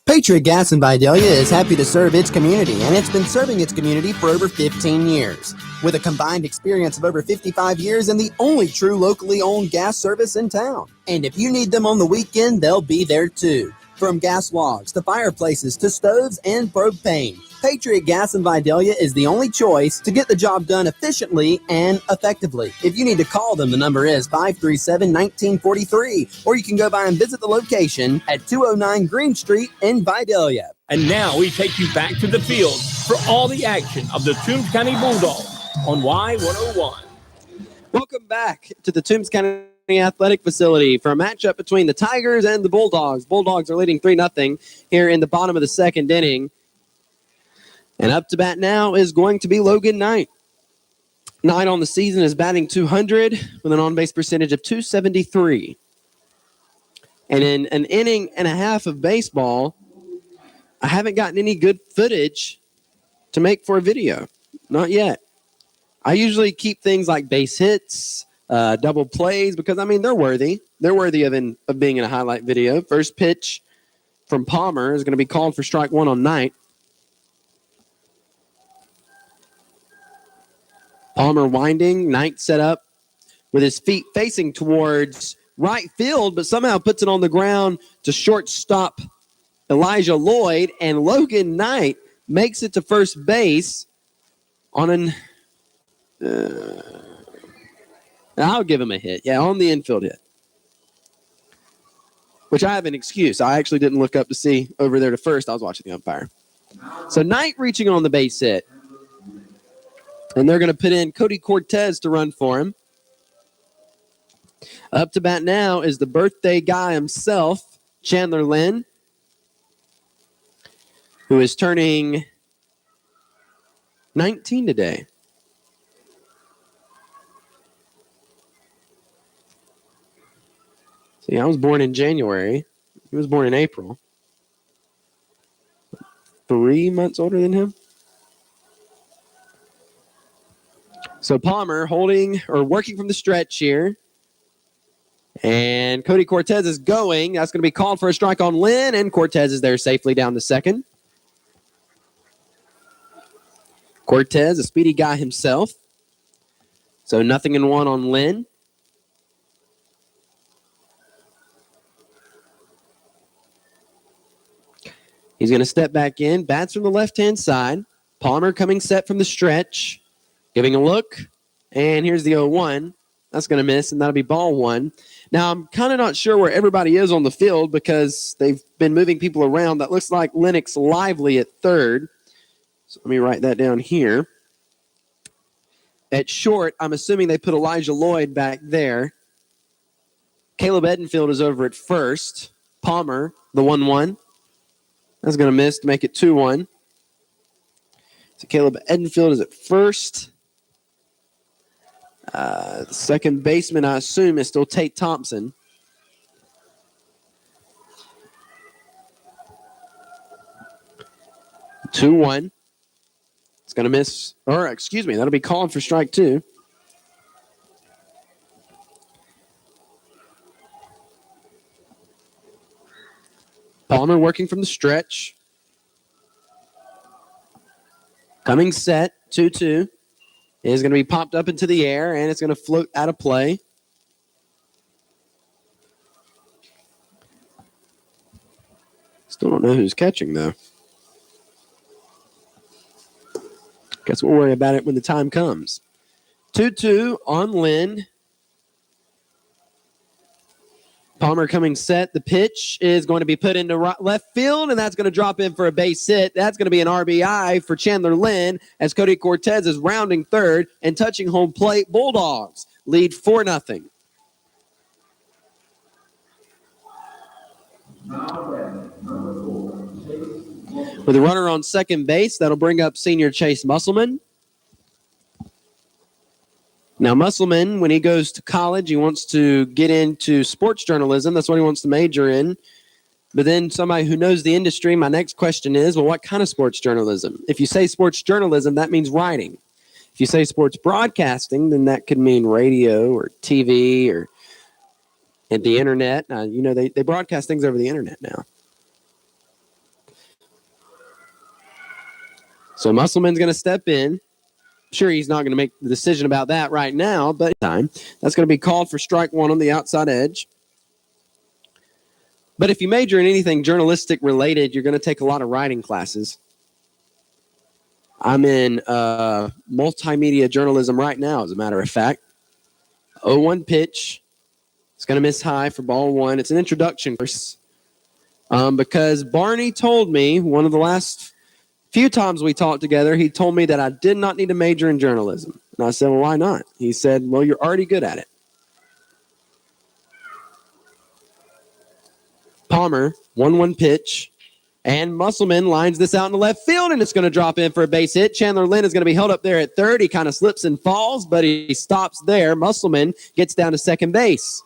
Patriot Gas in Vidalia is happy to serve its community, and it's been serving its community for over 15 years. With a combined experience of over 55 years and the only true locally owned gas service in town. And if you need them on the weekend, they'll be there too. From gas logs to fireplaces to stoves and propane, Patriot Gas in Vidalia is the only choice to get the job done efficiently and effectively. If you need to call them, the number is 537-1943, or you can go by and visit the location at 209 Green Street in Vidalia. And now we take you back to the field for all the action of the Toombs County Bulldogs on Y101. Welcome back to the Toombs County Athletic Facility for a matchup between the Tigers and the Bulldogs. Bulldogs are leading 3-0 here in the bottom of the second inning. And up to bat now is going to be Logan Knight. Knight on the season is batting .200 with an on-base percentage of .273. And in an inning and a half of baseball, I haven't gotten any good footage to make for a video. Not yet. I usually keep things like base hits, double plays, because, I mean, they're worthy. They're worthy of being in a highlight video. First pitch from Palmer is going to be called for strike one on Knight. Palmer winding. Knight set up with his feet facing towards right field, but somehow puts it on the ground to shortstop Elijah Lloyd, and Logan Knight makes it to first base on an I'll give him a hit. Yeah, on the infield hit. Which I have an excuse. I actually didn't look up to see over there to first. I was watching the umpire. So Knight reaching on the base hit. And they're going to put in Cody Cortez to run for him. Up to bat now is the birthday guy himself, Chandler Lynn, who is turning 19 today. See, I was born in January. He was born in April. 3 months older than him. So Palmer working from the stretch here. And Cody Cortez is going. That's going to be called for a strike on Lynn, and Cortez is there safely down to second. Cortez, a speedy guy himself. So 0-1 on Lynn. He's going to step back in. Bats from the left-hand side. Palmer coming set from the stretch. Giving a look. And here's the 0-1. That's going to miss, and that'll be ball one. Now, I'm kind of not sure where everybody is on the field because they've been moving people around. That looks like Lennox Lively at third. So let me write that down here. At short, I'm assuming they put Elijah Lloyd back there. Caleb Edenfield is over at first. Palmer, the 1-1. That's going to miss to make it 2-1. So Caleb Edenfield is at first. The second baseman, I assume, is still Tate Thompson. Two-1. It's going to miss, that'll be called for strike two. Palmer working from the stretch. Coming set, 2-2. Is going to be popped up into the air, and it's going to float out of play. Still don't know who's catching, though. Guess we'll worry about it when the time comes. 2-2 on Lynn. Palmer coming set. The pitch is going to be put into left field, and that's going to drop in for a base hit. That's going to be an RBI for Chandler Lynn as Cody Cortez is rounding third and touching home plate. Bulldogs lead 4-0. With a runner on second base, that'll bring up senior Chase Musselman. Now, Musselman, when he goes to college, he wants to get into sports journalism. That's what he wants to major in. But then somebody who knows the industry, my next question is, well, what kind of sports journalism? If you say sports journalism, that means writing. If you say sports broadcasting, then that could mean radio or TV or and the internet. They broadcast things over the internet now. So Musselman's going to step in. Sure, he's not going to make the decision about that right now, but time. That's going to be called for strike one on the outside edge. But if you major in anything journalistic related, you're going to take a lot of writing classes. I'm in multimedia journalism right now, as a matter of fact. 0-1 pitch. It's going to miss high for ball one. It's an introduction course. Because Barney told me one of the last few times we talked together, he told me that I did not need to major in journalism. And I said, well, why not? He said, well, you're already good at it. Palmer, 1-1 pitch. And Musselman lines this out in the left field, and it's going to drop in for a base hit. Chandler Lynn is going to be held up there at third. He kind of slips and falls, but he stops there. Musselman gets down to second base.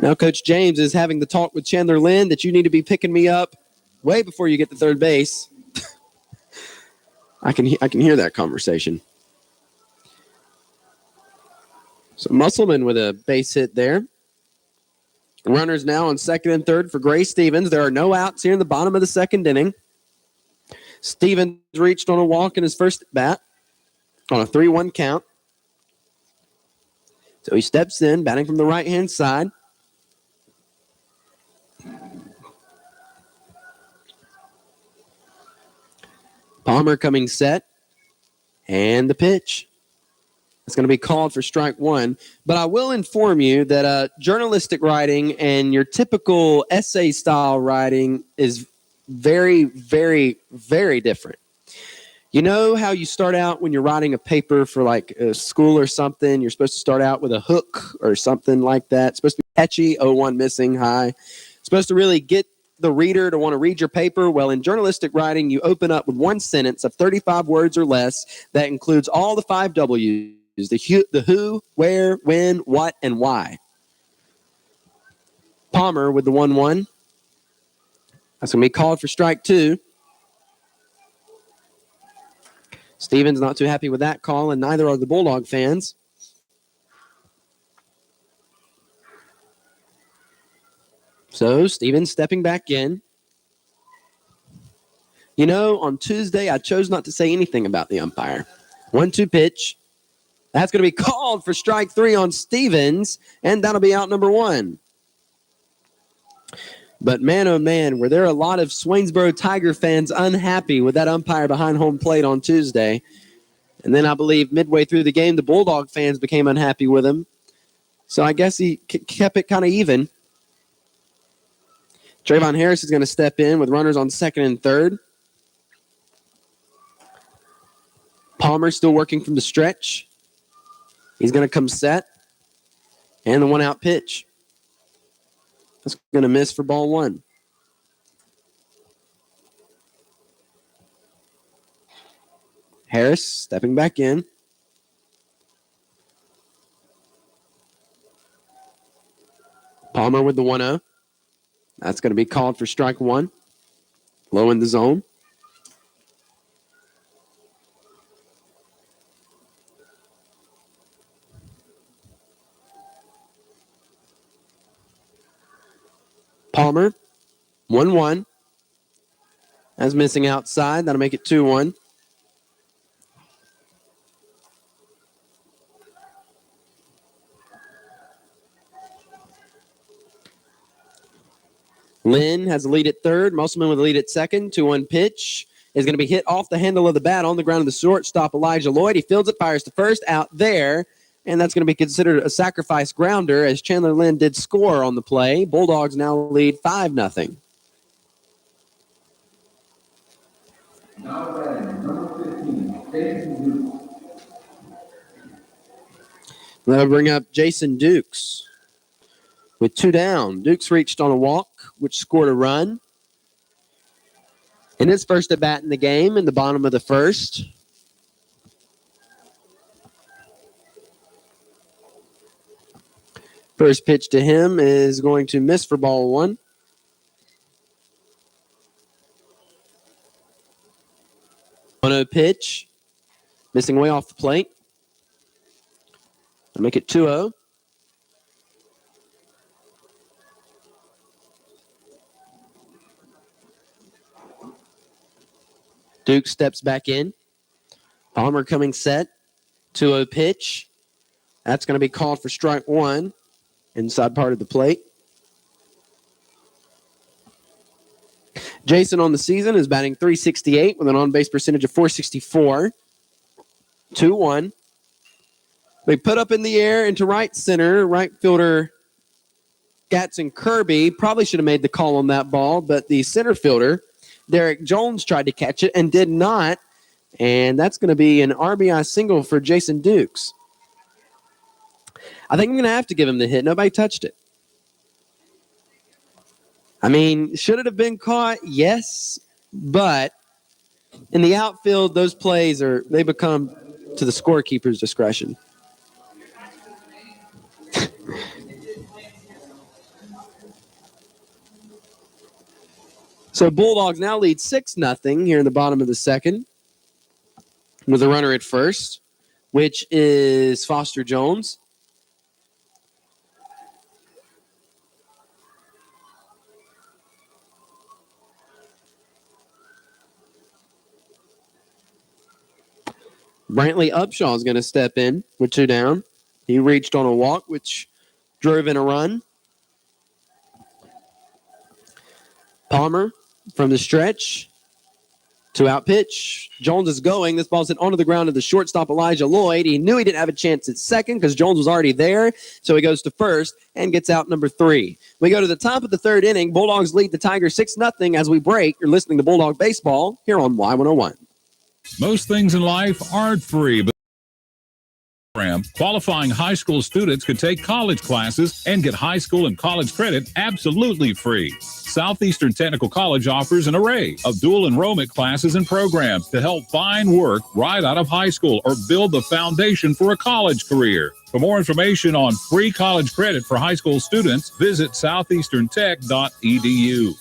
Now Coach James is having the talk with Chandler Lynn that you need to be picking me up way before you get to third base. I can hear that conversation. So Musselman with a base hit there. Runners now on second and third for Gray Stevens. There are no outs here in the bottom of the second inning. Stevens reached on a walk in his first bat on a 3-1 count. So he steps in, batting from the right-hand side. Palmer coming set. And the pitch. It's going to be called for strike one. But I will inform you that journalistic writing and your typical essay style writing is very, very, very different. You know how you start out when you're writing a paper for like a school or something? You're supposed to start out with a hook or something like that. It's supposed to be catchy, 0-1 missing, high. It's supposed to really get the reader to want to read your paper. Well, in journalistic writing, you open up with one sentence of 35 words or less that includes all the 5 W's. The who, where, when, what, and why. Palmer with the 1-1. That's going to be called for strike two. Stevens not too happy with that call, and neither are the Bulldog fans. So Stevens stepping back in. You know, on Tuesday, I chose not to say anything about the umpire. 1-2 pitch. That's going to be called for strike three on Stevens, and that'll be out number one. But man, oh man, were there a lot of Swainsboro Tiger fans unhappy with that umpire behind home plate on Tuesday. And then I believe midway through the game, the Bulldog fans became unhappy with him. So I guess he kept it kind of even. Trayvon Harris is going to step in with runners on second and third. Palmer still working from the stretch. He's going to come set. And the 1-out pitch. That's going to miss for ball one. Harris stepping back in. Palmer with the 1-0. That's going to be called for strike one. Low in the zone. Palmer, 1-1. That's missing outside. That'll make it 2-1. Lynn has the lead at third. Musselman with the lead at second. 2-1 pitch is going to be hit off the handle of the bat on the ground of the shortstop, Elijah Lloyd. He fields it, fires to first, out there. And that's going to be considered a sacrifice grounder as Chandler Lynn did score on the play. Bulldogs now lead 5-0. That'll bring up Jason Dukes with 2 down. Dukes reached on a walk, which scored a run. In his first at bat in the game in the bottom of the first. First pitch to him is going to miss for ball one. On a pitch, missing way off the plate. I'll make it 2-0. Duke steps back in. Palmer coming set. 2-0 pitch. That's going to be called for strike one. Inside part of the plate. Jason on the season is batting .368 with an on-base percentage of .464. 2-1. They put up in the air into right center. Right fielder Gatson Kirby probably should have made the call on that ball, but the center fielder, Derek Jones, tried to catch it and did not. And that's going to be an RBI single for Jason Dukes. I think I'm going to have to give him the hit. Nobody touched it. I mean, should it have been caught? Yes, but in the outfield, those plays they become to the scorekeeper's discretion. So Bulldogs now lead 6-0 here in the bottom of the second with a runner at first, which is Foster Jones. Brantley Upshaw is going to step in with 2 down. He reached on a walk, which drove in a run. Palmer from the stretch. 2-out pitch. Jones is going. This ball's hit onto the ground to the shortstop, Elijah Lloyd. He knew he didn't have a chance at second because Jones was already there, so he goes to first and gets out number 3. We go to the top of the third inning. Bulldogs lead the Tigers 6-0 as we break. You're listening to Bulldog Baseball here on Y101. Most things in life aren't free, but qualifying high school students could take college classes and get high school and college credit absolutely free. Southeastern Technical College offers an array of dual enrollment classes and programs to help find work right out of high school or build the foundation for a college career. For more information on free college credit for high school students, visit southeasterntech.edu.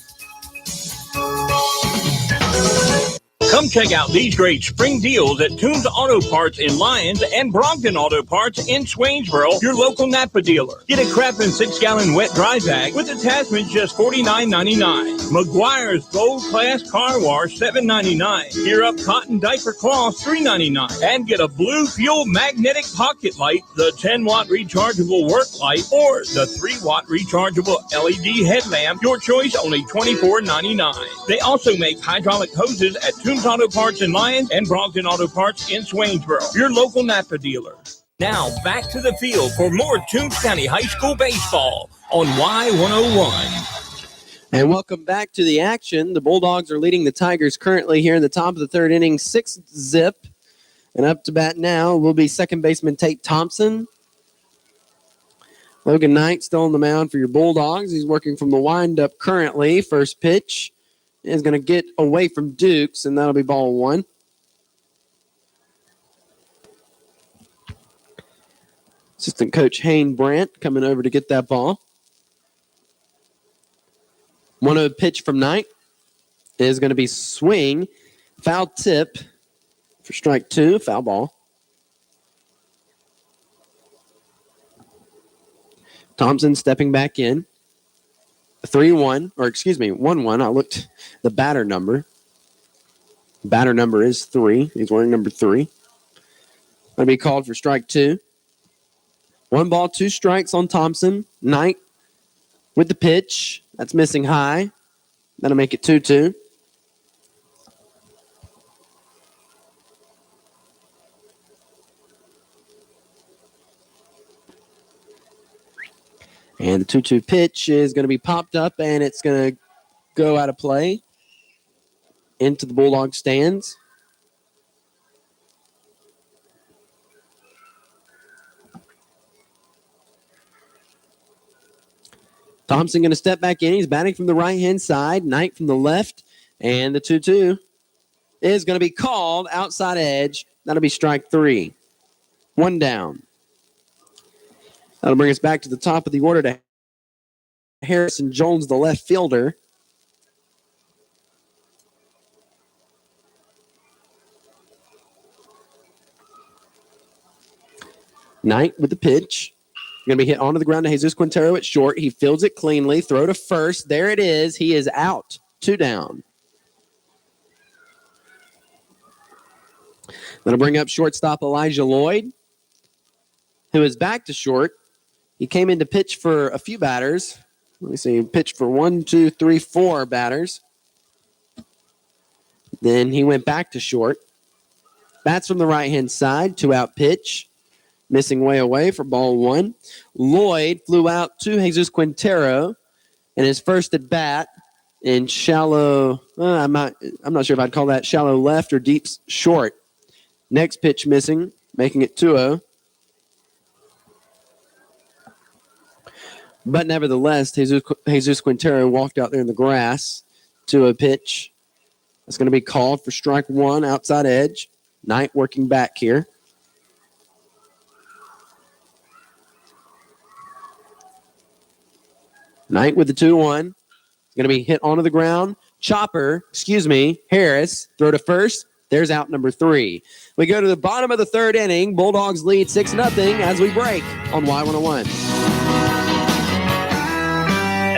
Come check out these great spring deals at Toombs Auto Parts in Lyons and Brockton Auto Parts in Swainsboro, your local Napa dealer. Get a crap and 6-gallon wet dry bag with attachments just $49.99. McGuire's Gold Class Car Wash $7.99. Gear Up Cotton Diaper Cloth $3.99. And get a Blue Fuel Magnetic Pocket Light, the 10-watt rechargeable work light, or the 3-watt rechargeable LED headlamp. Your choice, only $24.99. They also make hydraulic hoses at Toombs Auto Parts in Lyons and Brockton Auto Parts in Swainsboro, your local Napa dealer. Now back to the field for more Toombs County High School baseball on Y101. And welcome back to the action. The Bulldogs are leading the Tigers currently here in the top of the third inning, 6-0. And up to bat now will be second baseman Tate Thompson. Logan Knight still on the mound for your Bulldogs. He's working from the windup currently. First pitch is going to get away from Dukes, and that'll be ball 1. Assistant coach Hayne Brandt coming over to get that ball. 1-0 pitch from Knight is going to be swing. Foul tip for strike 2, foul ball. Thompson stepping back in. 1-1. I looked the batter number. Batter number is 3. He's wearing number 3. Going to be called for strike 2. 1 ball, 2 strikes on Thompson. Knight with the pitch. That's missing high. That'll make it 2-2. And the 2-2 pitch is going to be popped up, and it's going to go out of play into the Bulldog stands. Thompson going to step back in. He's batting from the right-hand side. Knight from the left. And the 2-2 is going to be called outside edge. That'll be strike 3. 1 down. That'll bring us back to the top of the order to Harrison Jones, the left fielder. Knight with the pitch. Going to be hit onto the ground to Jesus Quintero at short. He fields it cleanly. Throw to first. There it is. He is out. 2 down. That'll bring up shortstop Elijah Lloyd, who is back to short. He came in to pitch for a few batters. Let me see. He pitched for 4 batters. Then he went back to short. Bats from the right-hand side. 2-out pitch. Missing way away for ball 1. Lloyd flew out to Jesus Quintero in his first at bat in shallow. I'm not sure if I'd call that shallow left or deep short. Next pitch missing, making it 2-0. But nevertheless, Jesus Quintero walked out there in the grass to a pitch. It's going to be called for strike one, outside edge. Knight working back here. Knight with the 2-1. Going to be hit onto the ground. Harris, throw to first. There's out number 3. We go to the bottom of the third inning. Bulldogs lead 6-0 as we break on Y101.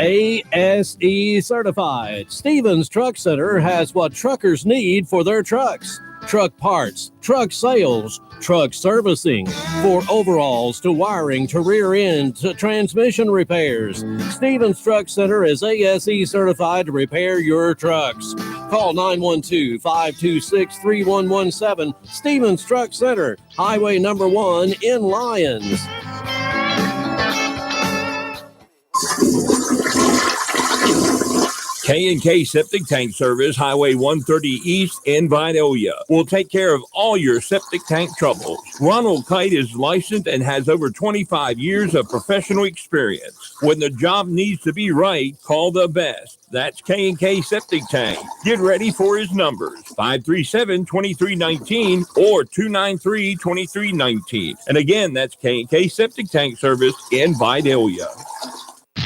ASE certified. Stevens Truck Center has what truckers need for their trucks. Truck parts, truck sales, truck servicing, for overhauls to wiring to rear end to transmission repairs. Stevens Truck Center is ASE certified to repair your trucks. Call 912-526-3117. Stevens Truck Center, Highway number 1 in Lyons. K&K Septic Tank Service, Highway 130 East in Vidalia, will take care of all your septic tank troubles. Ronald Kite is licensed and has over 25 years of professional experience. When the job needs to be right, call the best. That's K&K Septic Tank. Get ready for his numbers, 537-2319 or 293-2319. And again, that's K&K Septic Tank Service in Vidalia.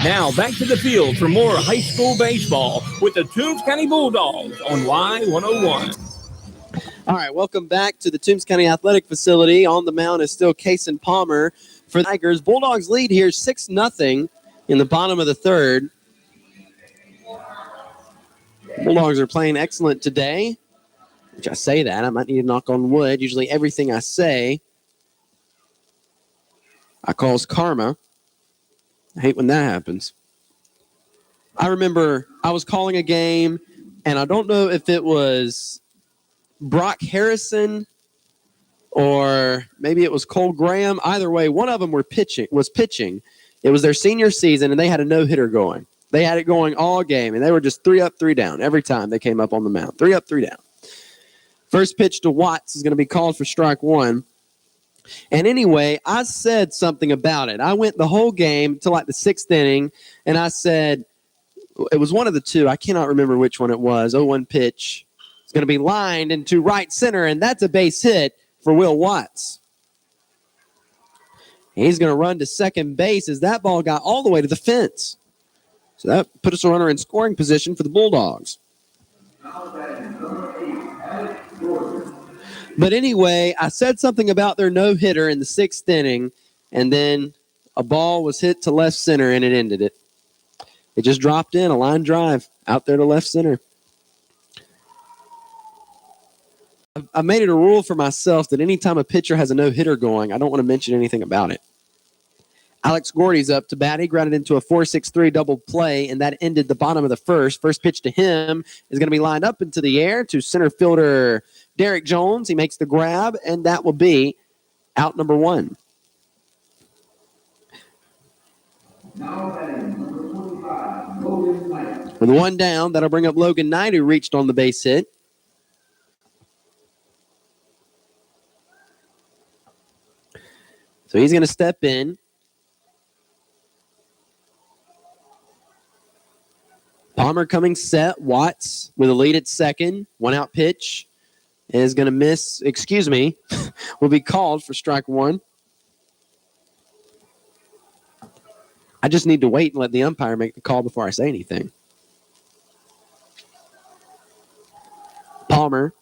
Now, back to the field for more high school baseball with the Toombs County Bulldogs on Y101. All right, welcome back to the Toombs County Athletic Facility. On the mound is still Kason Palmer for the Tigers. Bulldogs lead here 6-0 in the bottom of the third. Bulldogs are playing excellent today, which I say that. I might need to knock on wood. Usually everything I say, I calls karma. I hate when that happens. I remember I was calling a game, and I don't know if it was Brock Harrison or maybe it was Cole Graham. Either way, one of them was pitching. It was their senior season, and they had a no-hitter going. They had it going all game, and they were just 3 up, 3 down every time they came up on the mound. 3 up, 3 down. First pitch to Watts is going to be called for strike one. And anyway, I said something about it. I went the whole game to like the 6th inning, and I said, it was one of the two. I cannot remember which one it was. 0-1 pitch. It's going to be lined into right center, and that's a base hit for Will Watts. He's going to run to second base as that ball got all the way to the fence. So that put us a runner in scoring position for the Bulldogs. But anyway, I said something about their no-hitter in the 6th inning, and then a ball was hit to left center, and it ended it. It just dropped in, a line drive out there to left center. I made it a rule for myself that anytime a pitcher has a no-hitter going, I don't want to mention anything about it. Alex Gordy's up to bat. He grounded into a 4-6-3 double play, and that ended the bottom of the first. First pitch to him is going to be lined up into the air to center fielder Derek Jones. He makes the grab, and that will be out number 1. With 1 down, that'll bring up Logan Knight, who reached on the base hit. So he's going to step in. Palmer coming set. Watts with a lead at second. 1-out pitch is going to miss. Will be called for strike one. I just need to wait and let the umpire make the call before I say anything. Palmer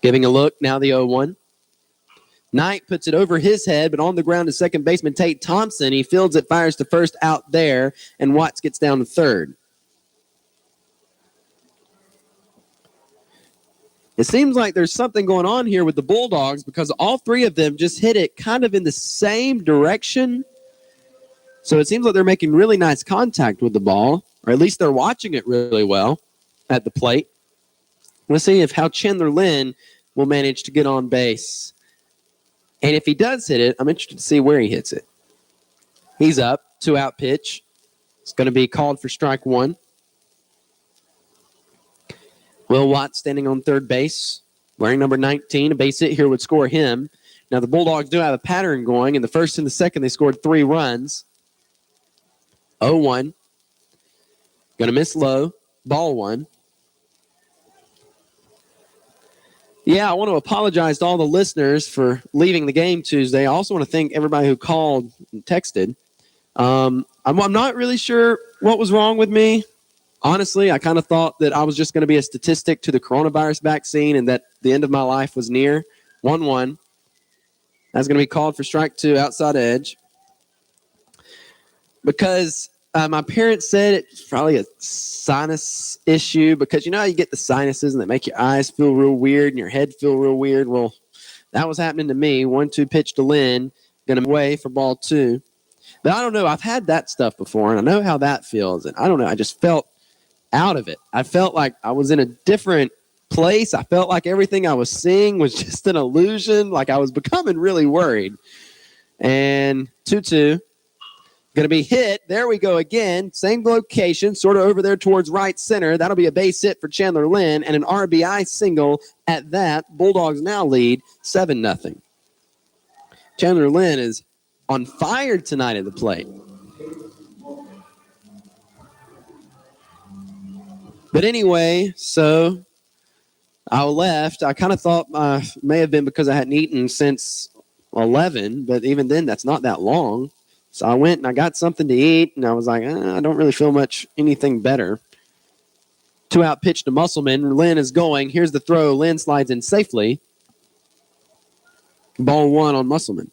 giving a look. Now the 0-1. Knight puts it over his head, but on the ground to second baseman Tate Thompson. He fields it, fires to first out there, and Watts gets down to third. It seems like there's something going on here with the Bulldogs because all 3 of them just hit it kind of in the same direction. So it seems like they're making really nice contact with the ball, or at least they're watching it really well at the plate. Let's see how Chandler Lynn will manage to get on base. And if he does hit it, I'm interested to see where he hits it. He's up, 2-out pitch. It's going to be called for strike one. Will Watts standing on third base, wearing number 19. A base hit here would score him. Now, the Bulldogs do have a pattern going. In the first and the second, they scored 3 runs. 0-1. Going to miss low. Ball 1. Yeah, I want to apologize to all the listeners for leaving the game Tuesday. I also want to thank everybody who called and texted. I'm not really sure what was wrong with me. Honestly, I kind of thought that I was just going to be a statistic to the coronavirus vaccine and that the end of my life was near. 1-1. That's going to be called for strike 2, outside edge. Because my parents said it's probably a sinus issue because you know how you get the sinuses and they make your eyes feel real weird and your head feel real weird? Well, that was happening to me. 1-2 pitch to Lynn. Going to away for ball 2. But I don't know. I've had that stuff before, and I know how that feels. And I don't know. I just felt out of it. I felt like I was in a different place. I felt like everything I was seeing was just an illusion. Like I was becoming really worried. And 2-2. Going to be hit. There we go again. Same location, sort of over there towards right center. That'll be a base hit for Chandler Lynn and an RBI single at that. Bulldogs now lead 7-0. Chandler Lynn is on fire tonight at the plate. But anyway, so I left. I kind of thought may have been because I hadn't eaten since 11, but even then, that's not that long. So I went and I got something to eat, and I was like, I don't really feel anything better. 2-out pitch to Musselman. Lynn is going. Here's the throw. Lynn slides in safely. Ball 1 on Musselman.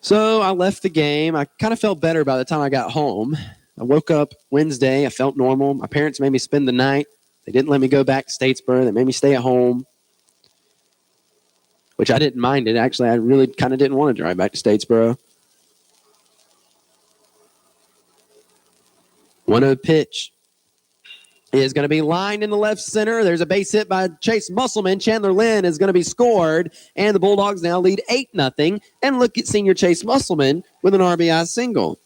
So I left the game. I kind of felt better by the time I got home. I woke up Wednesday. I felt normal. My parents made me spend the night. They didn't let me go back to Statesboro. They made me stay at home, which I didn't mind it. Actually, I really kind of didn't want to drive back to Statesboro. 1-0 pitch is going to be lined in the left center. There's a base hit by Chase Musselman. Chandler Lynn is going to be scored, and the Bulldogs now lead 8-0. And look at senior Chase Musselman with an RBI single.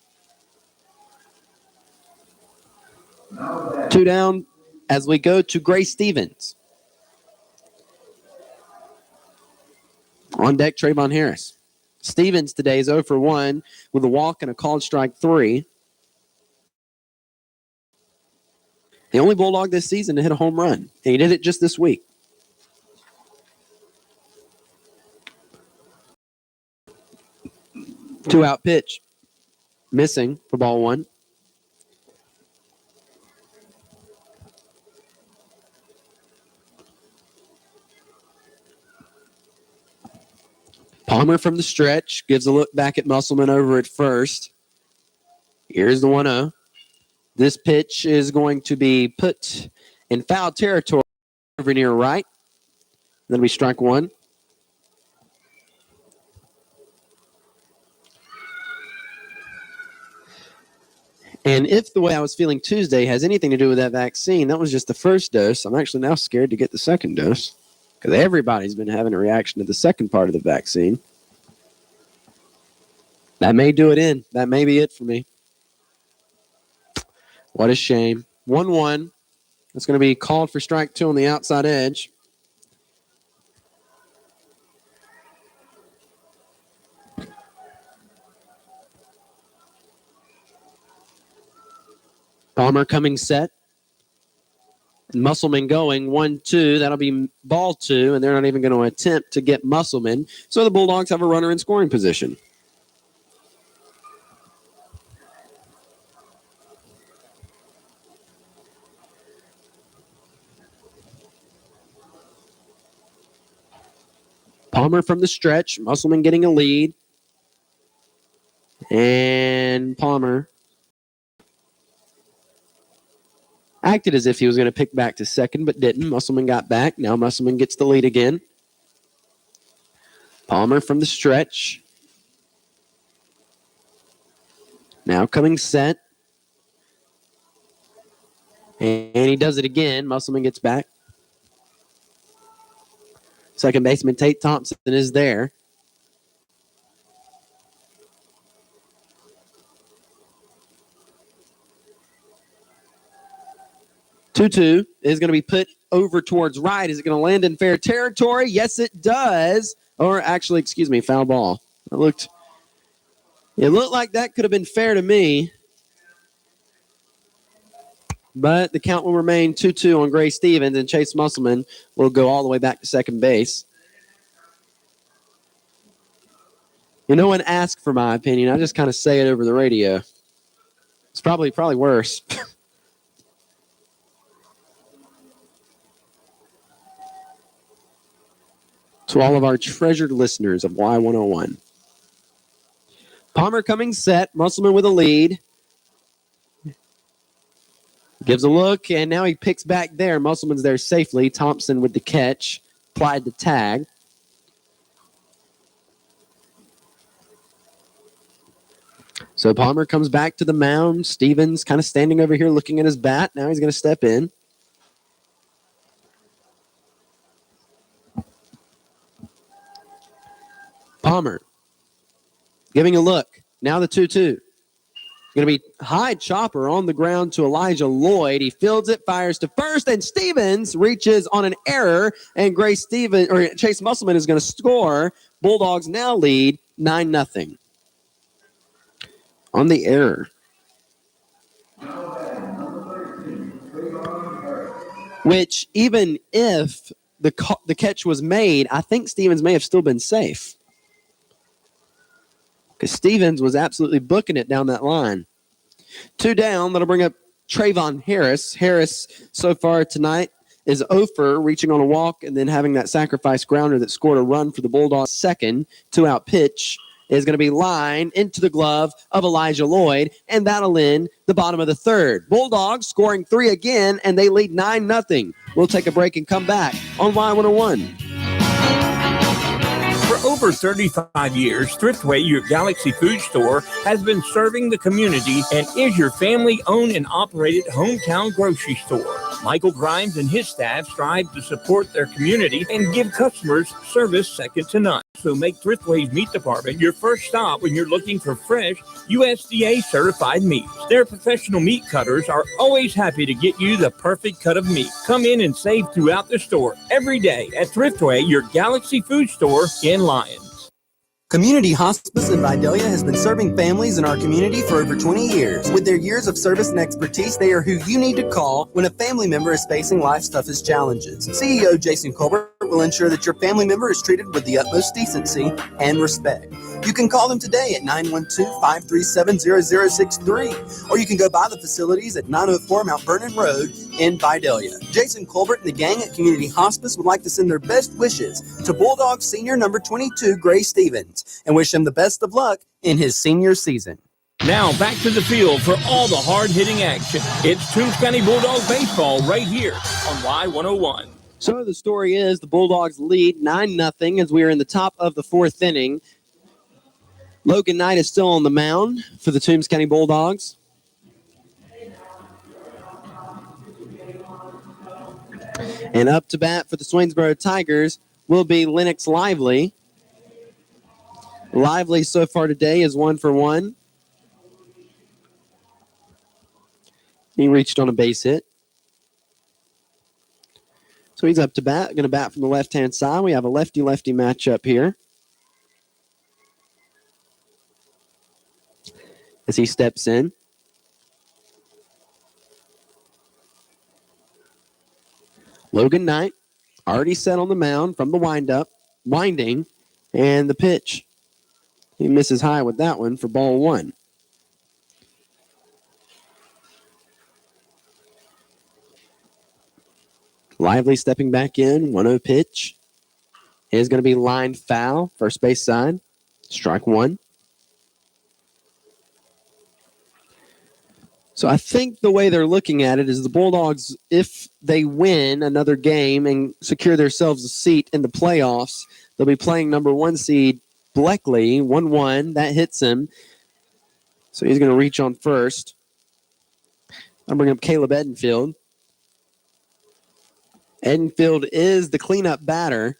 2 down as we go to Gray Stevens. On deck, Trayvon Harris. Stevens today is 0 for 1 with a walk and a called strike 3. The only Bulldog this season to hit a home run, and he did it just this week. Two-out pitch. Missing for ball 1. Palmer from the stretch gives a look back at Musselman over at first. Here's the 1-0. This pitch is going to be put in foul territory over near right. That'll be strike 1. And if the way I was feeling Tuesday has anything to do with that vaccine, that was just the first dose. I'm actually now scared to get the second dose because everybody's been having a reaction to the second part of the vaccine. That may do it in. That may be it for me. What a shame. 1-1. That's going to be called for strike 2 on the outside edge. Palmer coming set. And Musselman going 1-2. That'll be ball 2, and they're not even going to attempt to get Musselman. So the Bulldogs have a runner in scoring position. Palmer from the stretch. Musselman getting a lead. And Palmer acted as if he was going to pick back to second, but didn't. Musselman got back. Now Musselman gets the lead again. Palmer from the stretch. Now coming set. And he does it again. Musselman gets back. Second baseman Tate Thompson is there. Two is going to be put over towards right. Is it going to land in fair territory? Yes, it does. Or actually, excuse me, foul ball. It looked It looked like that could have been fair to me. But the count will remain 2-2 on Gray Stevens, and Chase Musselman will go all the way back to second base. No one asked for my opinion. I just kind of say it over the radio. It's probably worse. To all of our treasured listeners of Y101. Palmer coming set. Musselman with a lead. Gives a look, and now he picks back there. Musselman's there safely. Thompson with the catch. Applied the tag. So Palmer comes back to the mound. Stevens kind of standing over here looking at his bat. Now he's going to step in. Palmer giving a look. Now the 2-2. Going to be high chopper on the ground to Elijah Lloyd. He fields it, fires to first, and Stevens reaches on an error, and Chase Musselman is going to score. Bulldogs now lead 9-0 on the error. Which, even if the catch was made, I think Stevens may have still been safe. Because Stevens was absolutely booking it down that line. 2 down. That'll bring up Trayvon Harris. Harris, so far tonight, is 0 for reaching on a walk and then having that sacrifice grounder that scored a run for the Bulldogs. Second 2-out pitch is going to be lined into the glove of Elijah Lloyd, and that'll end the bottom of the third. Bulldogs scoring 3 again, and they lead 9-0. We'll take a break and come back on Y101. For over 35 years, Thriftway, your Galaxy food store, has been serving the community and is your family-owned and operated hometown grocery store. Michael Grimes and his staff strive to support their community and give customers service second to none. So make Thriftway's meat department your first stop when you're looking for fresh USDA-certified meats. Their professional meat cutters are always happy to get you the perfect cut of meat. Come in and save throughout the store every day at Thriftway, your Galaxy food store in Lyons. Community Hospice in Vidalia has been serving families in our community for over 20 years. With their years of service and expertise, they are who you need to call when a family member is facing life's toughest challenges. CEO Jason Colbert will ensure that your family member is treated with the utmost decency and respect. You can call them today at 912-537-0063, or you can go by the facilities at 904 Mount Vernon Road in Vidalia. Jason Colbert and the gang at Community Hospice would like to send their best wishes to Bulldog Senior number 22, Gray Stevens, and wish him the best of luck in his senior season. Now back to the field for all the hard-hitting action. It's Toombs County Bulldogs baseball right here on Y101. So the story is the Bulldogs lead 9-0 as we are in the top of the 4th inning. Logan Knight is still on the mound for the Toombs County Bulldogs. And up to bat for the Swainsboro Tigers will be Lennox Lively. Lively so far today is 1 for 1. He reached on a base hit. So he's up to bat, going to bat from the left-hand side. We have a lefty-lefty matchup here. As he steps in. Logan Knight already set on the mound from the winding, and the pitch. He misses high with that one for ball 1. Lively stepping back in, 1-0 pitch. Is going to be lined foul, first base side. Strike 1. So I think the way they're looking at it is the Bulldogs, if they win another game and secure themselves a seat in the playoffs, they'll be playing number 1 seed Bleckley, 1-1. That hits him. So he's going to reach on first. I'll bring up Caleb Edenfield. Edenfield is the cleanup batter.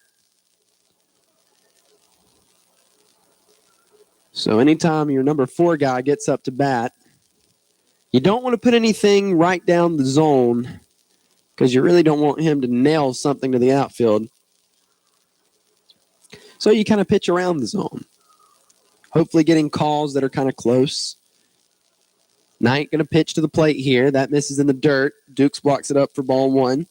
So anytime your number 4 guy gets up to bat, you don't want to put anything right down the zone because you really don't want him to nail something to the outfield. So you kind of pitch around the zone, hopefully getting calls that are kind of close. Knight going to pitch to the plate here. That misses in the dirt. Dukes blocks it up for ball one.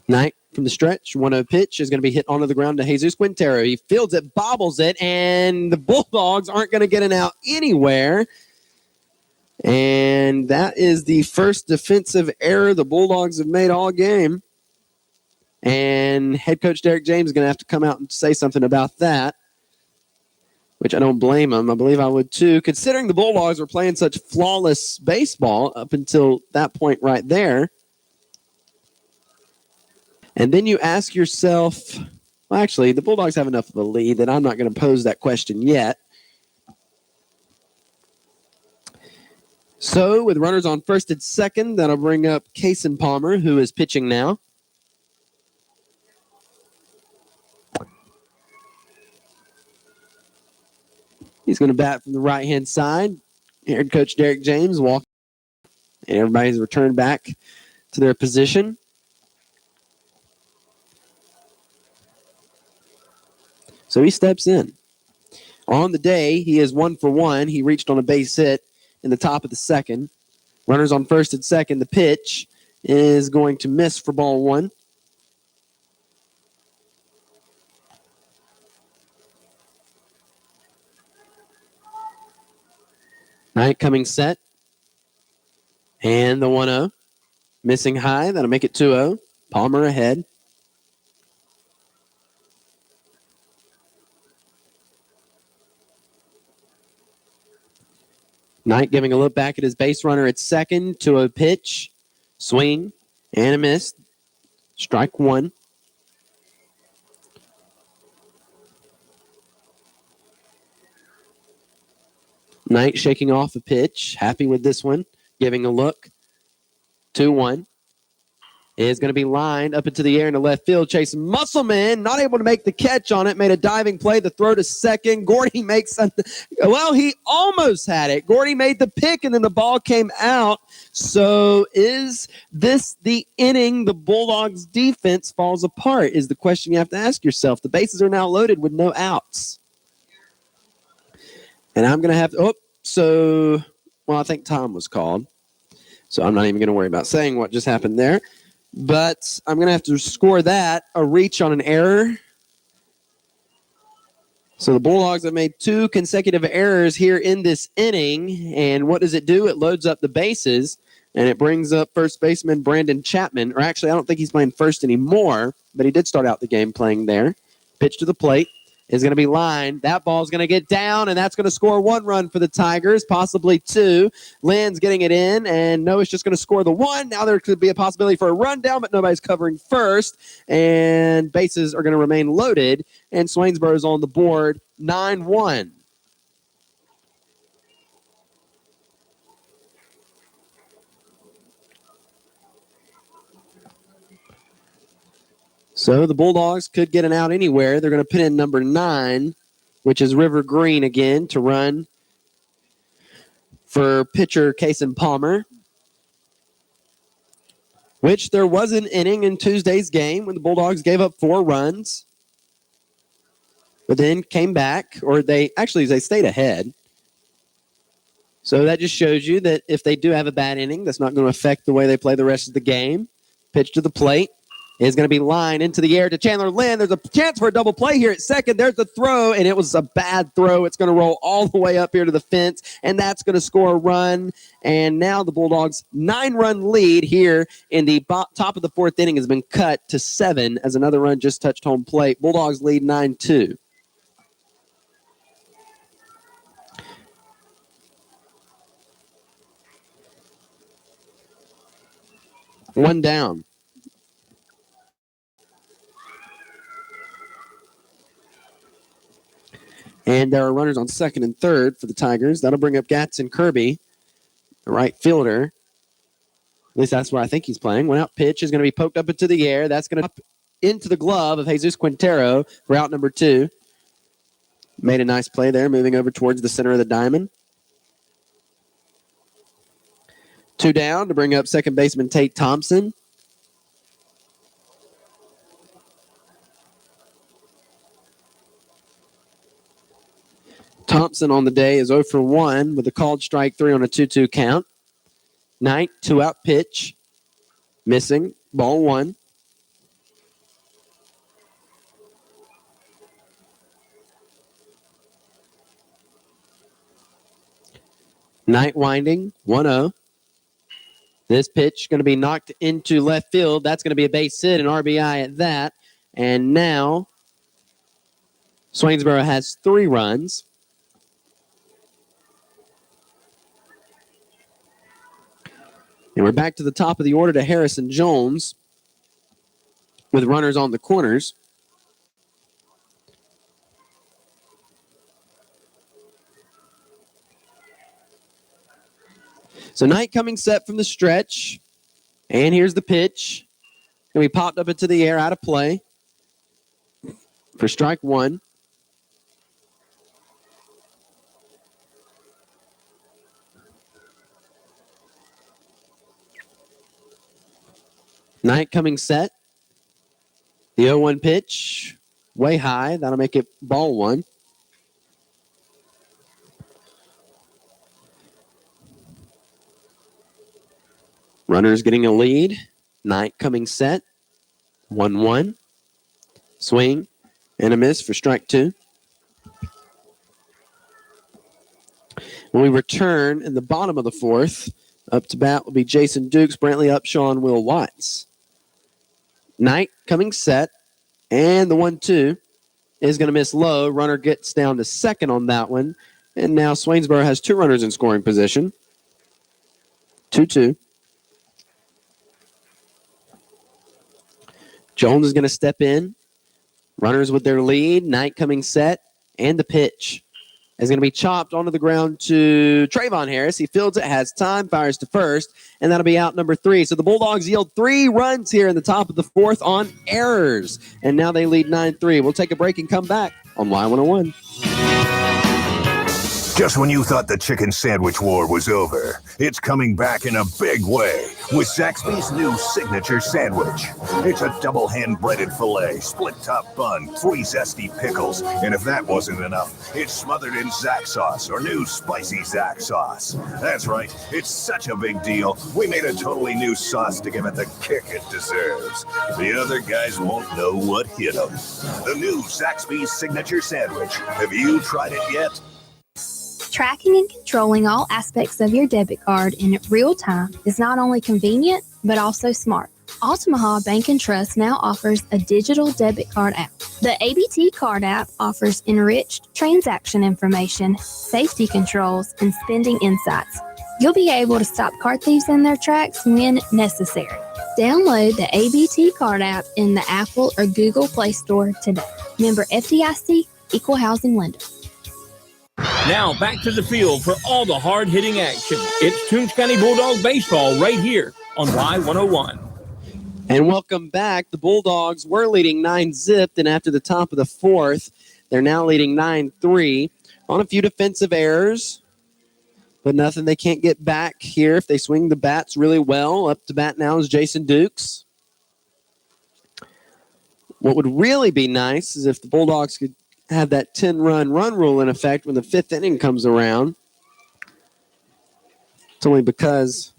Knight from the stretch, 1-0 pitch is going to be hit onto the ground to Jesus Quintero. He fields it, bobbles it, and the Bulldogs aren't going to get it out anywhere. And that is the first defensive error the Bulldogs have made all game. And head coach Derek James is going to have to come out and say something about that, which I don't blame him. I believe I would too, considering the Bulldogs were playing such flawless baseball up until that point right there. And then you ask yourself, well, actually, the Bulldogs have enough of a lead that I'm not going to pose that question yet. So with runners on first and second, that'll bring up Kason Palmer, who is pitching now. He's going to bat from the right-hand side. Head coach Derek James walking. And everybody's returned back to their position. So he steps in. On the day, he is 1 for 1. He reached on a base hit in the top of the second. Runners on first and second. The pitch is going to miss for ball one. Knight coming set. And the 1-0. Missing high. That'll make it 2-0. Palmer ahead. Knight giving a look back at his base runner at second. 2-0 pitch. Swing. And a miss. Strike one. Knight shaking off a pitch. Happy with this one. Giving a look. 2-1. Is going to be lined up into the air in the left field. Chase Musselman, not able to make the catch on it. Made a diving play. The throw to second. Gordy makes he almost had it. Gordy made the pick, and then the ball came out. So is this the inning the Bulldogs defense falls apart is the question you have to ask yourself. The bases are now loaded with no outs. And I'm going to have to, I think Tom was called. So I'm not even going to worry about saying what just happened there. But I'm going to have to score that, a reach on an error. So the Bulldogs have made 2 consecutive errors here in this inning. And what does it do? It loads up the bases, and it brings up first baseman Brandon Chapman. Or actually, I don't think he's playing first anymore, but he did start out the game playing there. Pitch to the plate. Is going to be lined. That ball's going to get down, and that's going to score 1 run for the Tigers, possibly 2. Lynn's getting it in, and Noah's just going to score the 1. Now there could be a possibility for a rundown, but nobody's covering first, and bases are going to remain loaded, and Swainsboro is on the board, 9-1. So the Bulldogs could get an out anywhere. They're going to put in number 9, which is River Green again, to run for pitcher Kason Palmer, which there was an inning in Tuesday's game when the Bulldogs gave up 4 runs, but then came back, or they stayed ahead. So that just shows you that if they do have a bad inning, that's not going to affect the way they play the rest of the game. Pitch to the plate. Is going to be lined into the air to Chandler Lynn. There's a chance for a double play here at second. There's the throw, and it was a bad throw. It's going to roll all the way up here to the fence, and that's going to score a run. And now the Bulldogs' 9-run lead here in the top of the 4th inning has been cut to 7 as another run just touched home plate. Bulldogs lead 9-2. One down. And there are runners on second and third for the Tigers. That'll bring up Gatson Kirby, the right fielder. At least that's where I think he's playing. One out pitch is going to be poked up into the air. That's going to up into the glove of Jesus Quintero for out number 2. Made a nice play there, moving over towards the center of the diamond. Two down to bring up second baseman Tate Thompson. Thompson on the day is 0 for 1 with a called strike 3 on a 2-2 count. Knight, 2-out pitch. Missing. Ball 1. Knight winding, 1-0. This pitch going to be knocked into left field. That's going to be a base hit, an RBI at that. And now Swainsboro has 3 runs. And we're back to the top of the order to Harrison Jones with runners on the corners. So Knight coming set from the stretch. And here's the pitch. Going to be popped up into the air, out of play for strike 1. Knight coming set. The 0-1 pitch, way high. That'll make it ball 1. Runners getting a lead. Knight coming set. 1-1. Swing and a miss for strike 2. When we return in the bottom of the 4th, up to bat will be Jason Dukes, Brantley Upshaw, and Will Watts. Knight coming set, and the 1-2 is going to miss low. Runner gets down to second on that one, and now Swainsboro has 2 runners in scoring position. 2-2. Jones is going to step in. Runners with their lead. Knight coming set, and the pitch is going to be chopped onto the ground to Trayvon Harris. He fields it, has time, fires to first, and that'll be out number 3. So the Bulldogs yield 3 runs here in the top of the 4th on errors, and now they lead 9-3. We'll take a break and come back on Y101. Just when you thought the chicken sandwich war was over, it's coming back in a big way with Zaxby's new signature sandwich. It's a double hand-breaded filet, split-top bun, 3 zesty pickles, and if that wasn't enough, it's smothered in Zax sauce or new spicy Zax sauce. That's right, it's such a big deal, we made a totally new sauce to give it the kick it deserves. The other guys won't know what hit them. The new Zaxby's signature sandwich. Have you tried it yet? Tracking and controlling all aspects of your debit card in real time is not only convenient, but also smart. Altamaha Bank and Trust now offers a digital debit card app. The ABT card app offers enriched transaction information, safety controls, and spending insights. You'll be able to stop card thieves in their tracks when necessary. Download the ABT card app in the Apple or Google Play Store today. Member FDIC, Equal Housing Lender. Now back to the field for all the hard-hitting action. It's Toombs County Bulldog Baseball right here on Y101. And welcome back. The Bulldogs were leading 9-0, and after the top of the 4th, they're now leading 9-3 on a few defensive errors, but nothing they can't get back here if they swing the bats really well. Up to bat now is Jason Dukes. What would really be nice is if the Bulldogs could have that 10-run rule in effect when the 5th inning comes around. It's only because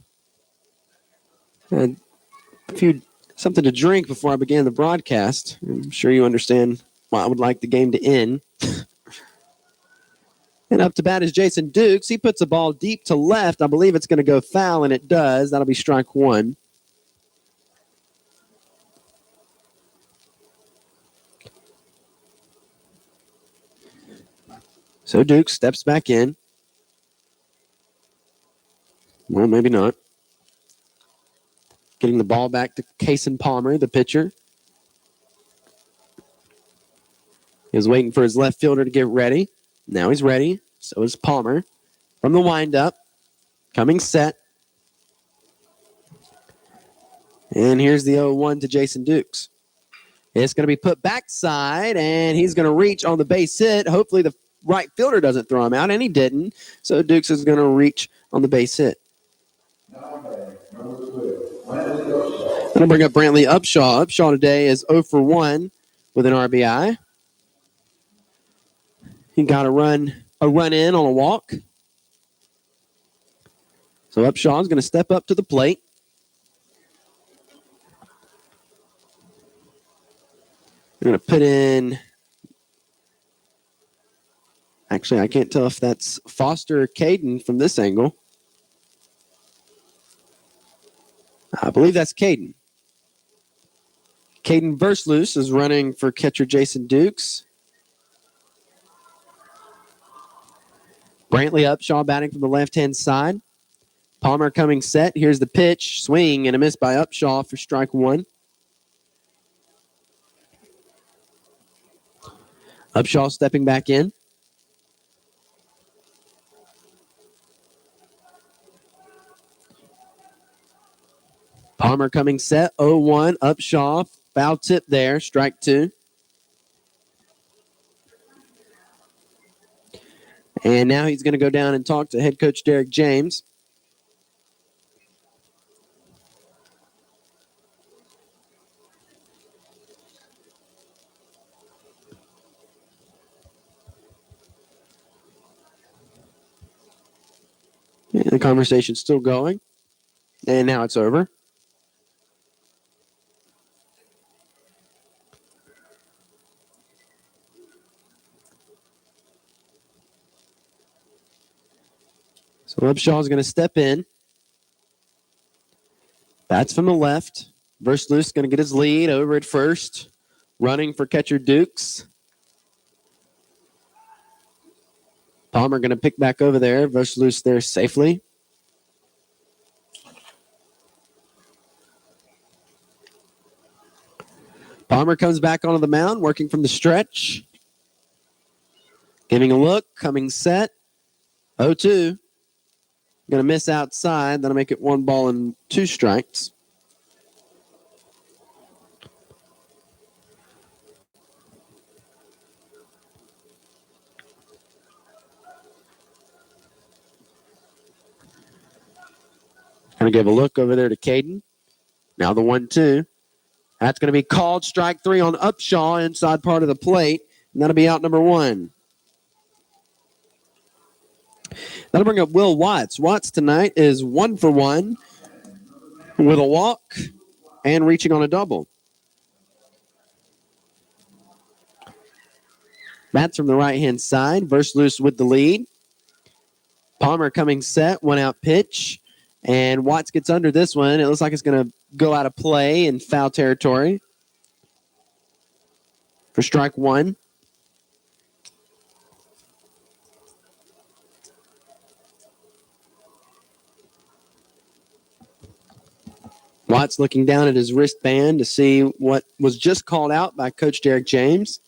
I had something to drink before I began the broadcast. I'm sure you understand why I would like the game to end. And up to bat is Jason Dukes. He puts a ball deep to left. I believe it's going to go foul, and it does. That'll be strike 1. So Duke steps back in. Well, maybe not. Getting the ball back to Kason Palmer, the pitcher. He was waiting for his left fielder to get ready. Now he's ready. So is Palmer. From the windup. Coming set. And here's the 0-1 to Jason Dukes. It's going to be put backside, and he's going to reach on the base hit. Hopefully the right fielder doesn't throw him out, and he didn't. So Dukes is going to reach on the base hit. Going to bring up Brantley Upshaw. Upshaw today is 0 for 1 with an RBI. He got a run in on a walk. So Upshaw's going to step up to the plate. We're going to put in, actually, I can't tell if that's Foster or Caden from this angle. I believe that's Caden. Caden Versluis is running for catcher Jason Dukes. Brantley Upshaw batting from the left-hand side. Palmer coming set. Here's the pitch. Swing and a miss by Upshaw for strike one. Upshaw stepping back in. Palmer coming set. 0-1. Upshaw. Foul tip there. Strike two. And now he's going to go down and talk to head coach Derek James. And the conversation's still going. And now it's over. So Upshaw's going to step in. Bats from the left. Versluis going to get his lead over at first. Running for catcher Dukes. Palmer going to pick back over there. Versluis there safely. Palmer comes back onto the mound, working from the stretch. Giving a look, coming set. 0-2. Going to miss outside. That'll make it 1-2 strikes. Going to give a look over there to Caden. Now the 1-2. That's going to be called strike three on Upshaw inside part of the plate. And that'll be out number one. That'll bring up Will Watts. Watts tonight is 1 for 1 with a walk and reaching on a double. Bats from the right-hand side. Versluis with the lead. Palmer coming set. 1-out pitch. And Watts gets under this one. It looks like it's going to go out of play in foul territory for strike one. Watts looking down at his wristband to see what was just called out by Coach Derek James.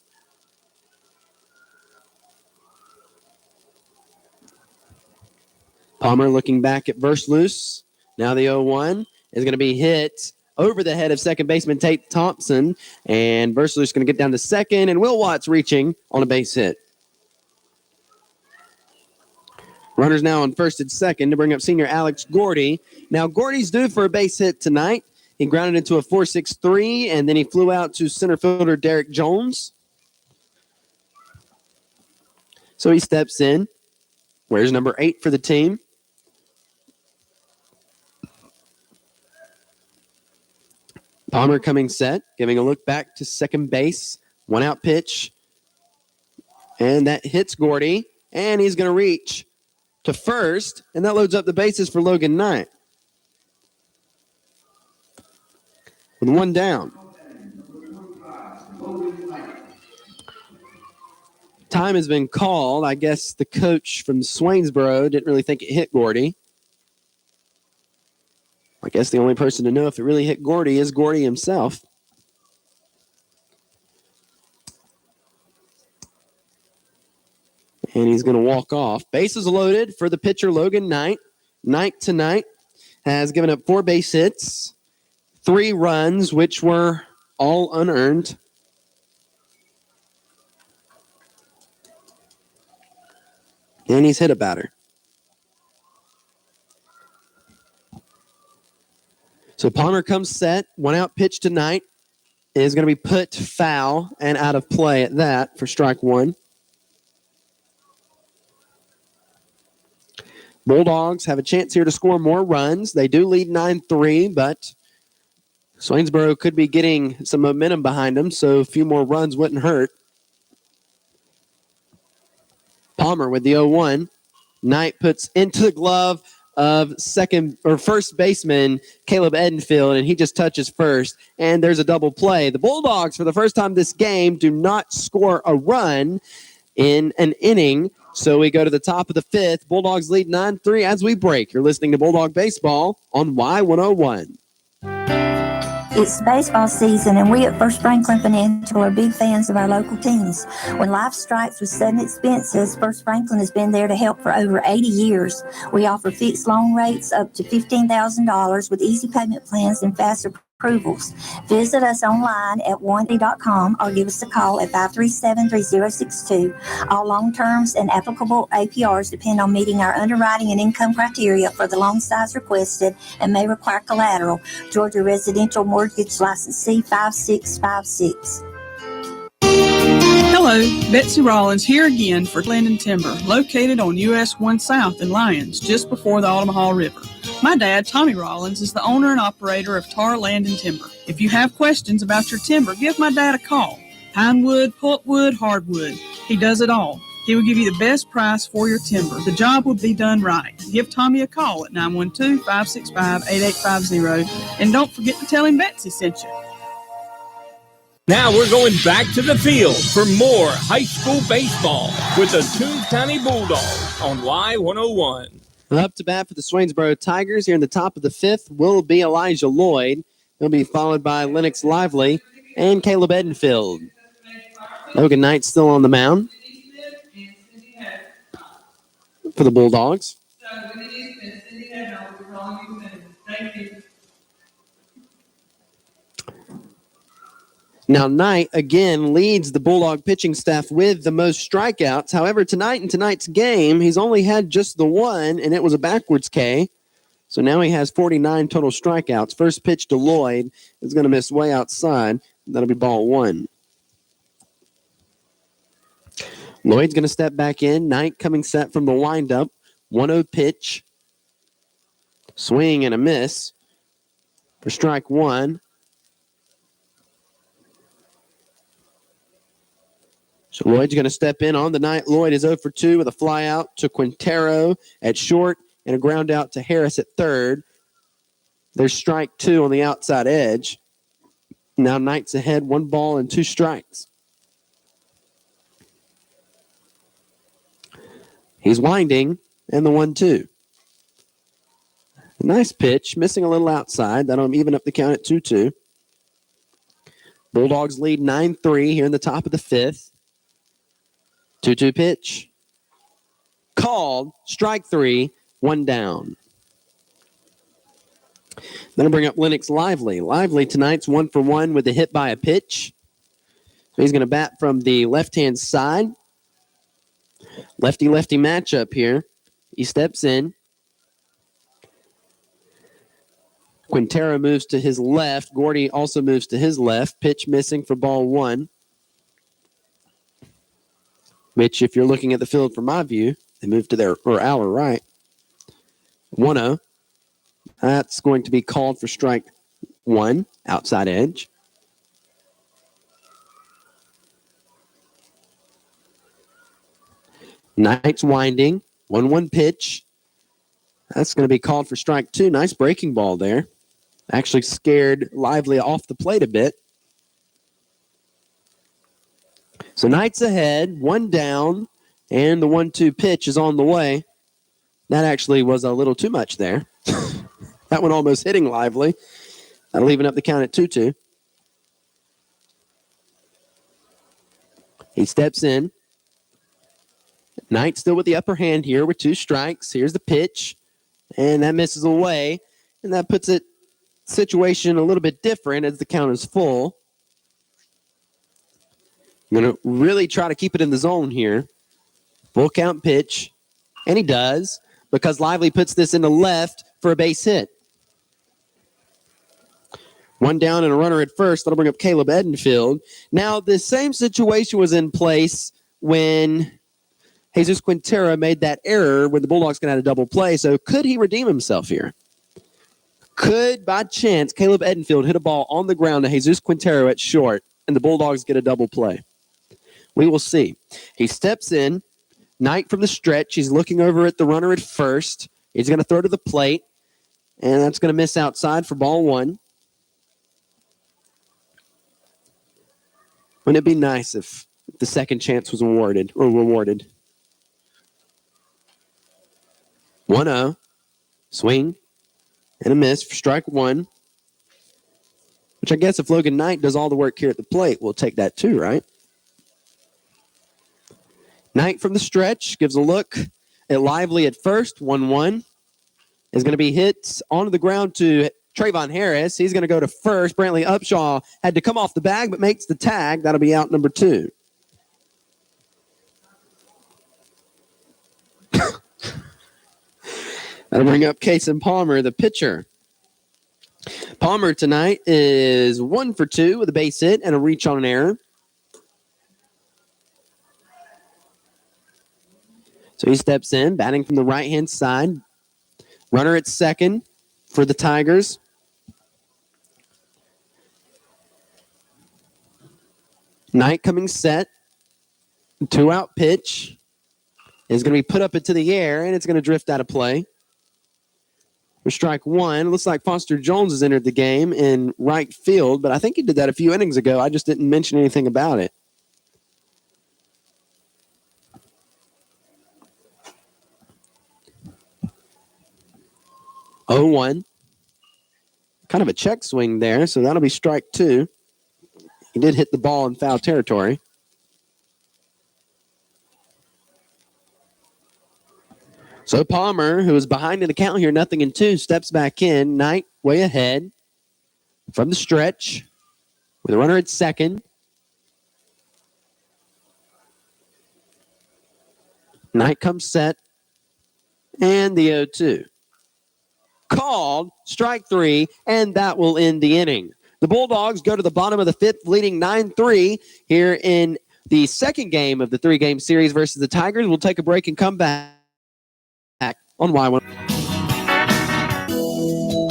Palmer looking back at Versluis. Now the 0-1 is going to be hit over the head of second baseman Tate Thompson. And Versluis is going to get down to second. And Will Watts reaching on a base hit. Runners now on first and second to bring up senior Alex Gordy. Now, Gordy's due for a base hit tonight. He grounded into a 4.63, and then he flew out to center fielder Derek Jones. So he steps in. Wears number 8 for the team. Palmer coming set, giving a look back to second base. 1-out pitch. And that hits Gordy, and he's going to reach to first, and that loads up the bases for Logan Knight. With one down. Time has been called. I guess the coach from Swainsboro didn't really think it hit Gordy. I guess the only person to know if it really hit Gordy is Gordy himself. And he's going to walk off. Bases loaded for the pitcher, Logan Knight. Knight tonight has given up 4 base hits, 3 runs, which were all unearned. And he's hit a batter. So Palmer comes set. 1-out pitch tonight is going to be put foul and out of play at that for strike one. Bulldogs have a chance here to score more runs. They do lead 9-3, but Swainsboro could be getting some momentum behind them, so a few more runs wouldn't hurt. Palmer with the 0-1. Knight puts into the glove of first baseman Caleb Edenfield, and he just touches first, and there's a double play. The Bulldogs, for the first time this game, do not score a run in an inning. So we go to the top of the fifth. Bulldogs lead 9-3 as we break. You're listening to Bulldog Baseball on Y101. It's baseball season, and we at First Franklin Financial are big fans of our local teams. When life strikes with sudden expenses, First Franklin has been there to help for over 80 years. We offer fixed loan rates up to $15,000 with easy payment plans and faster approvals. Visit us online at one.com or give us a call at 537-3062. All loan terms and applicable APRs depend on meeting our underwriting and income criteria for the loan size requested and may require collateral. Georgia Residential Mortgage License C5656. Hello, Betsy Rollins here again for Land and Timber, located on US 1 South in Lyons, just before the Omaha River. My dad, Tommy Rollins, is the owner and operator of Tar Land and Timber. If you have questions about your timber, give my dad a call. Pine wood, pulpwood, hardwood. He does it all. He will give you the best price for your timber. The job will be done right. Give Tommy a call at 912-565-8850. And don't forget to tell him Betsy sent you. Now we're going back to the field for more high school baseball with the Toombs County Bulldogs on Y101. Up to bat for the Swainsboro Tigers here in the top of the fifth will be Elijah Lloyd. He'll be followed by Lennox Lively and Caleb Edenfield. Logan Knight still on the mound for the Bulldogs. Now, Knight, again, leads the Bulldog pitching staff with the most strikeouts. However, in tonight's game, he's only had just the one, and it was a backwards K. So now he has 49 total strikeouts. First pitch to Lloyd is going to miss way outside. That'll be ball one. Lloyd's going to step back in. Knight coming set from the windup. 1-0 pitch. Swing and a miss for strike one. So Lloyd's going to step in on the night. Lloyd is 0 for 2 with a fly out to Quintero at short and a ground out to Harris at third. There's strike two on the outside edge. Now Knight's ahead, 1 ball and 2 strikes. He's winding, and the 1-2. Nice pitch, missing a little outside. That'll even up the count at 2-2. Bulldogs lead 9-3 here in the top of the fifth. 2-2 pitch. Called. Strike 3. 1 down. Then I'll bring up Lennox Lively. Lively tonight's 1 for 1 with a hit by a pitch. So he's going to bat from the left-hand side. Lefty-lefty matchup here. He steps in. Quintero moves to his left. Gordy also moves to his left. Pitch missing for ball one. Which, if you're looking at the field from my view, they move to our right. 1-0. That's going to be called for strike one, outside edge. Knight's winding. 1-1 pitch. That's going to be called for strike two. Nice breaking ball there. Actually scared Lively off the plate a bit. So Knight's ahead, 1 down, and the 1-2 pitch is on the way. That actually was a little too much there. That one almost hitting Lively. That'll even up the count at 2-2. He steps in. Knight still with the upper hand here with 2 strikes. Here's the pitch, and that misses away, and that puts it situation a little bit different as the count is full. I'm going to really try to keep it in the zone here. Full count pitch, and he does because Lively puts this in the left for a base hit. One down and a runner at first. That'll bring up Caleb Edenfield. Now, the same situation was in place when Jesus Quintero made that error when the Bulldogs could have a double play. So could he redeem himself here? Could, by chance, Caleb Edenfield hit a ball on the ground to Jesus Quintero at short and the Bulldogs get a double play? We will see. He steps in. Knight from the stretch. He's looking over at the runner at first. He's going to throw to the plate, and that's going to miss outside for ball one. Wouldn't it be nice if the second chance was rewarded? 1-0. Swing and a miss for strike one. Which I guess if Logan Knight does all the work here at the plate, we'll take that too, right? Knight from the stretch gives a look at Lively at first. 1-1. Is going to be hit onto the ground to Trayvon Harris. He's going to go to first. Brantley Upshaw had to come off the bag, but makes the tag. That'll be out number 2. That'll bring up Kason Palmer, the pitcher. Palmer tonight is 1 for 2 with a base hit and a reach on an error. So he steps in, batting from the right-hand side. Runner at second for the Tigers. Knight coming set. 2-out pitch is going to be put up into the air, and it's going to drift out of play. For strike one, looks like Foster Jones has entered the game in right field, but I think he did that a few innings ago. I just didn't mention anything about it. Oh, 1. Kind of a check swing there, so that'll be strike 2. He did hit the ball in foul territory. So Palmer, who is behind in the count here, 0-2, steps back in. Knight way ahead from the stretch with a runner at second. Knight comes set, and the 0-2. Called, strike 3, and that will end the inning. The Bulldogs go to the bottom of the 5th, leading 9-3 here in the second game of the 3-game series versus the Tigers. We'll take a break and come back on Y1.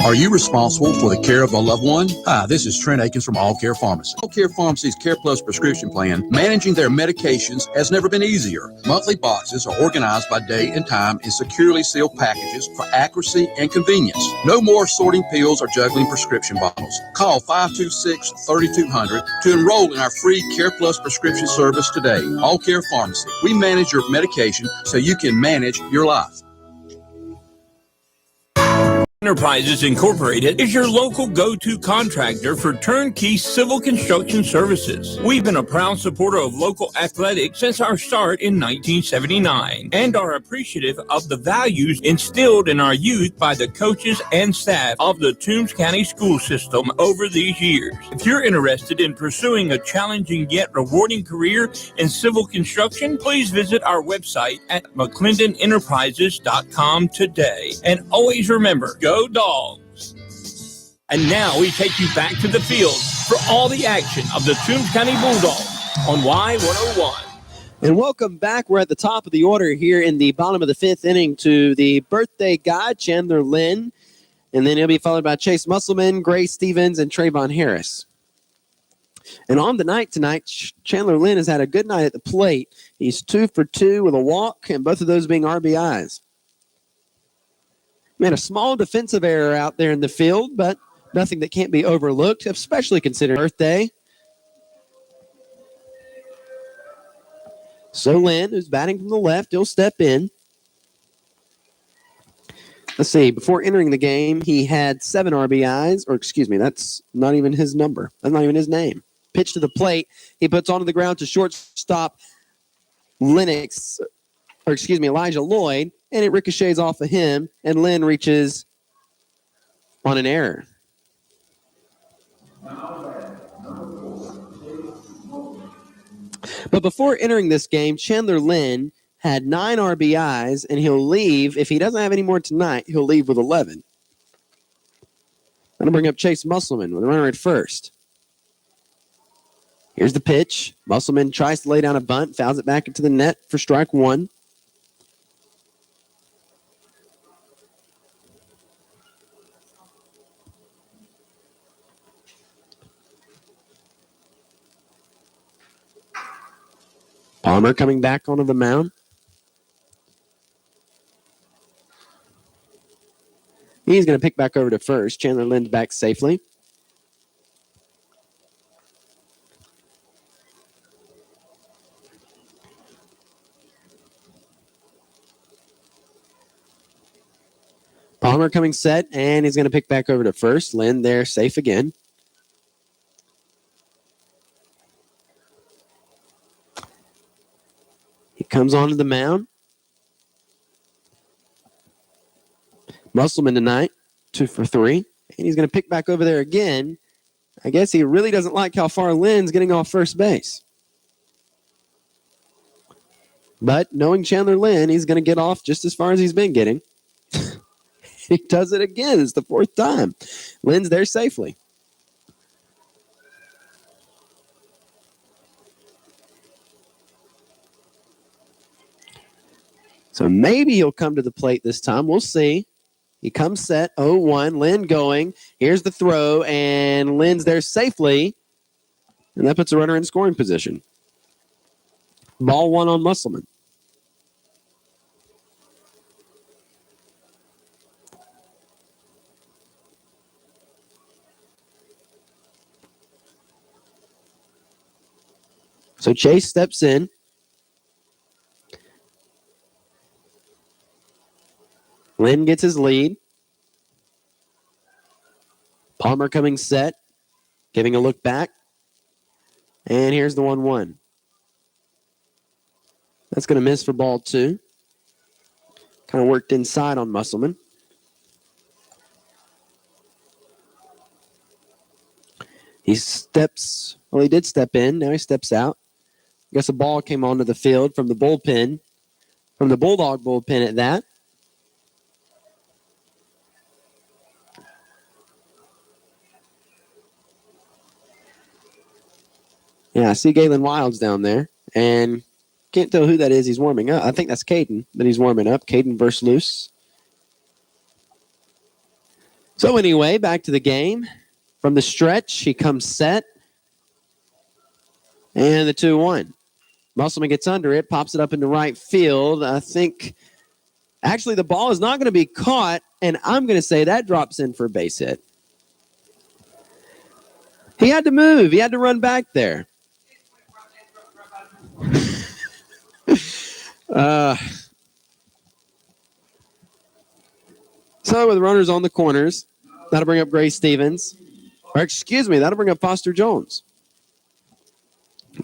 Are you responsible for the care of a loved one? Hi, this is Trent Akins from All Care Pharmacy. All Care Pharmacy's Care Plus prescription plan, managing their medications has never been easier. Monthly boxes are organized by date and time in securely sealed packages for accuracy and convenience. No more sorting pills or juggling prescription bottles. Call 526-3200 to enroll in our free Care Plus prescription service today. All Care Pharmacy. We manage your medication so you can manage your life. Enterprises Incorporated is your local go-to contractor for turnkey civil construction services. We've been a proud supporter of local athletics since our start in 1979 and are appreciative of the values instilled in our youth by the coaches and staff of the Toombs County school system over these years. If you're interested in pursuing a challenging yet rewarding career in civil construction, please visit our website at McClendonEnterprises.com today. And always remember, go Dogs! And now we take you back to the field for all the action of the Toombs County Bulldogs on Y101. And welcome back. We're at the top of the order here in the bottom of the 5th inning to the birthday guy, Chandler Lynn. And then he'll be followed by Chase Musselman, Gray Stevens, and Trayvon Harris. And on the night tonight, Chandler Lynn has had a good night at the plate. He's 2 for 2 with a walk, and both of those being RBIs. Made a small defensive error out there in the field, but nothing that can't be overlooked, especially considering birthday. So Lynn, who's batting from the left, he'll step in. Let's see, before entering the game, he had 7 RBIs, or excuse me, that's not even his number. That's not even his name. Pitch to the plate. He puts onto the ground to shortstop Elijah Lloyd, and it ricochets off of him, and Lynn reaches on an error. But before entering this game, Chandler Lynn had 9 RBIs, and he'll leave. If he doesn't have any more tonight, he'll leave with 11. That'll bring up Chase Musselman with a runner at first. Here's the pitch. Musselman tries to lay down a bunt, fouls it back into the net for strike one. Palmer coming back onto the mound. He's going to pick back over to first. Chandler Lynn's back safely. Palmer coming set, and he's going to pick back over to first. Lynn there, safe again. He comes onto the mound. Musselman tonight, 2 for 3. And he's going to pick back over there again. I guess he really doesn't like how far Lynn's getting off first base. But knowing Chandler Lynn, he's going to get off just as far as he's been getting. He does it again. It's the 4th time. Lynn's there safely. So maybe he'll come to the plate this time. We'll see. He comes set, 0-1. Lynn going. Here's the throw, and Lynn's there safely. And that puts a runner in scoring position. Ball 1 on Musselman. So Chase steps in. Lynn gets his lead. Palmer coming set, giving a look back. And here's the 1-1. That's going to miss for ball 2. Kind of worked inside on Musselman. He did step in. Now he steps out. I guess a ball came onto the field from the bullpen, from the Bulldog bullpen at that. Yeah, I see Galen Wilds down there, and can't tell who that is he's warming up. I think that's Caden that he's warming up. Caden versus Luce. So anyway, back to the game. From the stretch, he comes set. And the 2-1. Musselman gets under it, pops it up into right field. I think, actually, the ball is not going to be caught, and I'm going to say that drops in for a base hit. He had to move. He had to run back there. So with runners on the corners, that'll bring up Gray Stevens. Or excuse me, that'll bring up Foster Jones.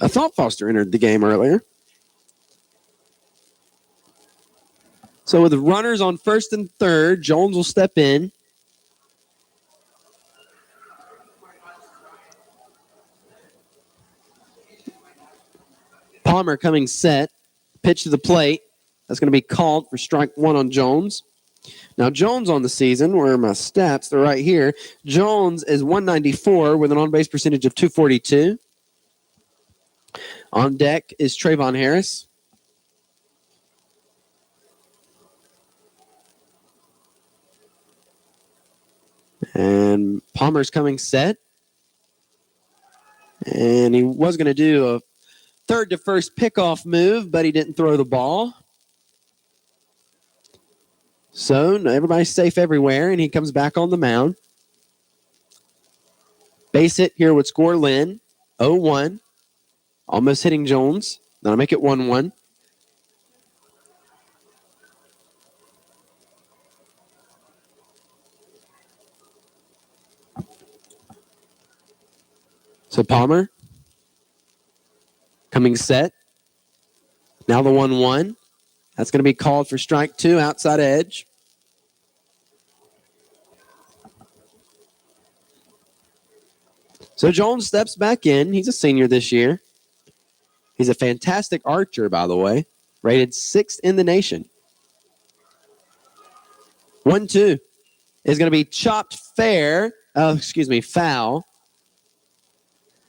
I thought Foster entered the game earlier. So with the runners on first and third, Jones will step in. Palmer coming set. Pitch to the plate. That's going to be called for strike 1 on Jones. Now, Jones on the season, where are my stats? They're right here. Jones is 194 with an on-base percentage of 242. On deck is Trayvon Harris. And Palmer's coming set. And he was going to do a third to first pickoff move, but he didn't throw the ball. So everybody's safe everywhere, and he comes back on the mound. Base hit here would score Lynn. 0-1. Almost hitting Jones. That'll make it 1-1. So Palmer coming set. Now the 1-1. That's going to be called for strike 2, outside edge. So Jones steps back in. He's a senior this year. He's a fantastic archer, by the way. Rated 6th in the nation. 1-2 is going to be chopped fair. foul.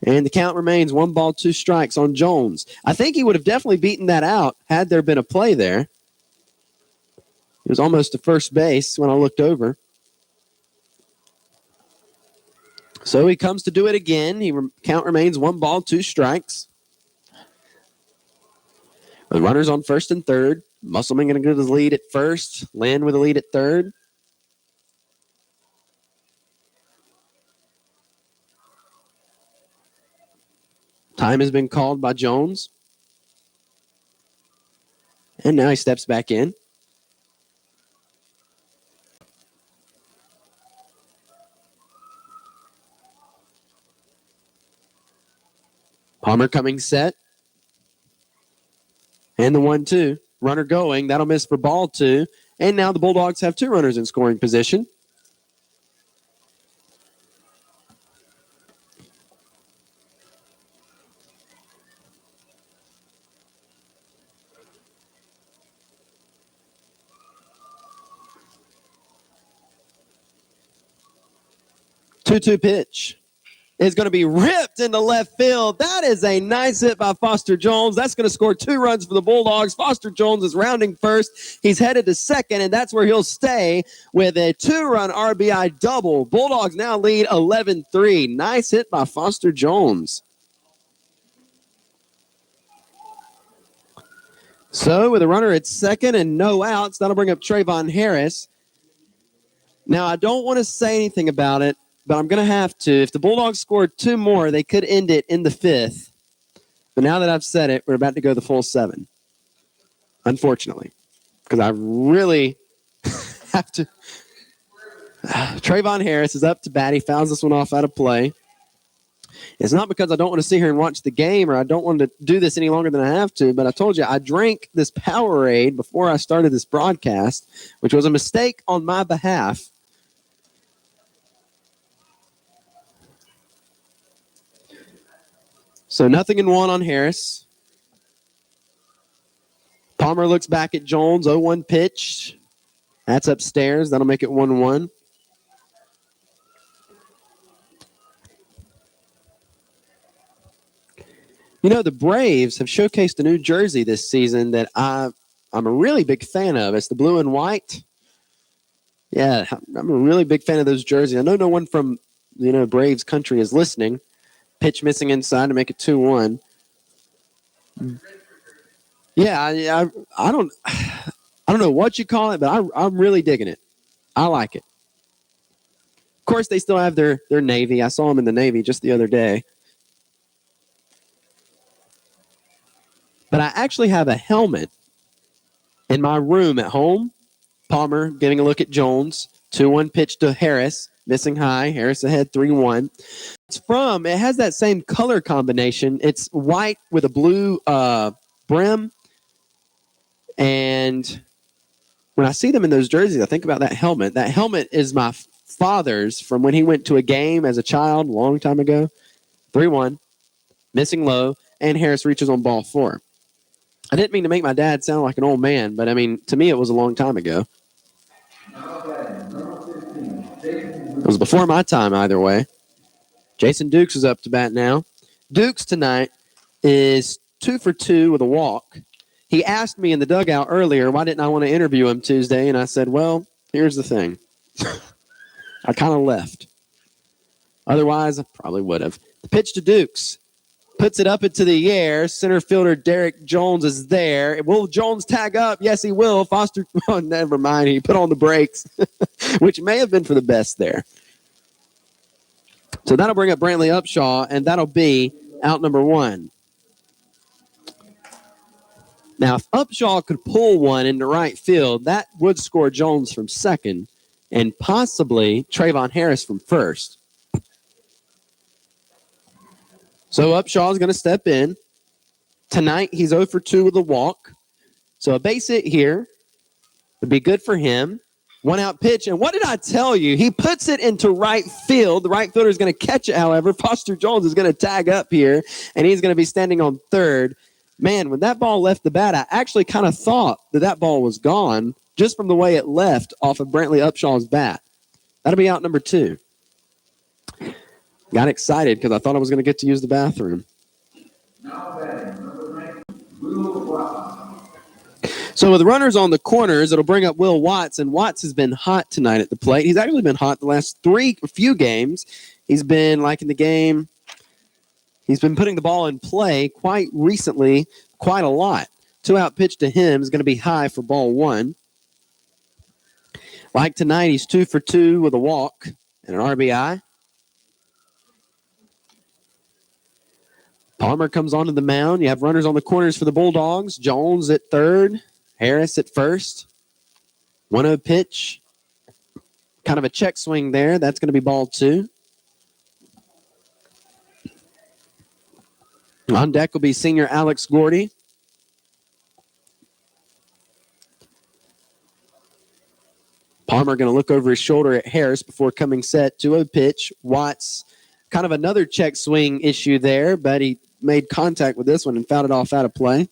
And the count remains 1 ball, 2 strikes on Jones. I think he would have definitely beaten that out had there been a play there. It was almost to first base when I looked over. So he comes to do it again. Count remains 1 ball, 2 strikes. The runners on first and third. Musselman going to get his lead at first. Lynn with a lead at third. Time has been called by Jones. And now he steps back in. Palmer coming set. And the 1-2. Runner going. That'll miss for ball 2. And now the Bulldogs have 2 runners in scoring position. Two-two pitch is going to be ripped into left field. That is a nice hit by Foster Jones. That's going to score 2 runs for the Bulldogs. Foster Jones is rounding first. He's headed to second, and that's where he'll stay with a 2-run RBI double. Bulldogs now lead 11-3. Nice hit by Foster Jones. So with a runner at second and no outs, that'll bring up Trayvon Harris. Now, I don't want to say anything about it, but I'm going to have to. If the Bulldogs scored 2 more, they could end it in the 5th. But now that I've said it, we're about to go the full 7. Unfortunately. Because I really have to. Trayvon Harris is up to bat. He fouls this one off out of play. It's not because I don't want to sit here and watch the game or I don't want to do this any longer than I have to, but I told you I drank this Powerade before I started this broadcast, which was a mistake on my behalf. So 0-1 on Harris. Palmer looks back at Jones. 0-1 pitch. That's upstairs. That'll make it 1-1. You know, the Braves have showcased a new jersey this season that I'm a really big fan of. It's the blue and white. Yeah, I'm a really big fan of those jerseys. I know no one from, Braves country is listening. Pitch missing inside to make it 2-1. Yeah, I don't know what you call it, but I'm really digging it. I like it. Of course, they still have their Navy. I saw them in the Navy just the other day. But I actually have a helmet in my room at home. Palmer getting a look at Jones. 2-1 pitch to Harris. Missing high. Harris ahead 3-1. It has that same color combination. It's white with a blue brim. And when I see them in those jerseys, I think about that helmet. That helmet is my father's from when he went to a game as a child a long time ago. 3-1. Missing low. And Harris reaches on ball 4. I didn't mean to make my dad sound like an old man, but, to me it was a long time ago. It was before my time either way. Jason Dukes is up to bat now. Dukes tonight is 2 for 2 with a walk. He asked me in the dugout earlier, why didn't I want to interview him Tuesday? And I said, well, here's the thing. I kind of left. Otherwise, I probably would have. The pitch to Dukes. Puts it up into the air. Center fielder Derek Jones is there. Will Jones tag up? Yes, he will. Foster, never mind. He put on the brakes, which may have been for the best there. So that'll bring up Brantley Upshaw, and that'll be out number 1. Now, if Upshaw could pull one into right field, that would score Jones from second and possibly Trayvon Harris from first. So Upshaw is going to step in. Tonight, he's 0 for 2 with a walk. So a base hit here would be good for him. 1-out pitch. And what did I tell you? He puts it into right field. The right fielder is going to catch it, however. Foster Jones is going to tag up here, and he's going to be standing on third. Man, when that ball left the bat, I actually kind of thought that ball was gone just from the way it left off of Brantley Upshaw's bat. That'll be out number 2. Got excited because I thought I was going to get to use the bathroom. So with runners on the corners, it'll bring up Will Watts, and Watts has been hot tonight at the plate. He's actually been hot the last few games. He's been liking the game. He's been putting the ball in play quite recently, quite a lot. 2-out pitch to him is going to be high for ball one. Like tonight, he's 2 for 2 with a walk and an RBI. Palmer comes onto the mound. You have runners on the corners for the Bulldogs. Jones at third. Harris at first. 1-0 pitch. Kind of a check swing there. That's going to be ball two. On deck will be senior Alex Gordy. Palmer going to look over his shoulder at Harris before coming set. 2-0 pitch. Watts, kind of another check swing issue there, but he made contact with this one and fouled it off out of play.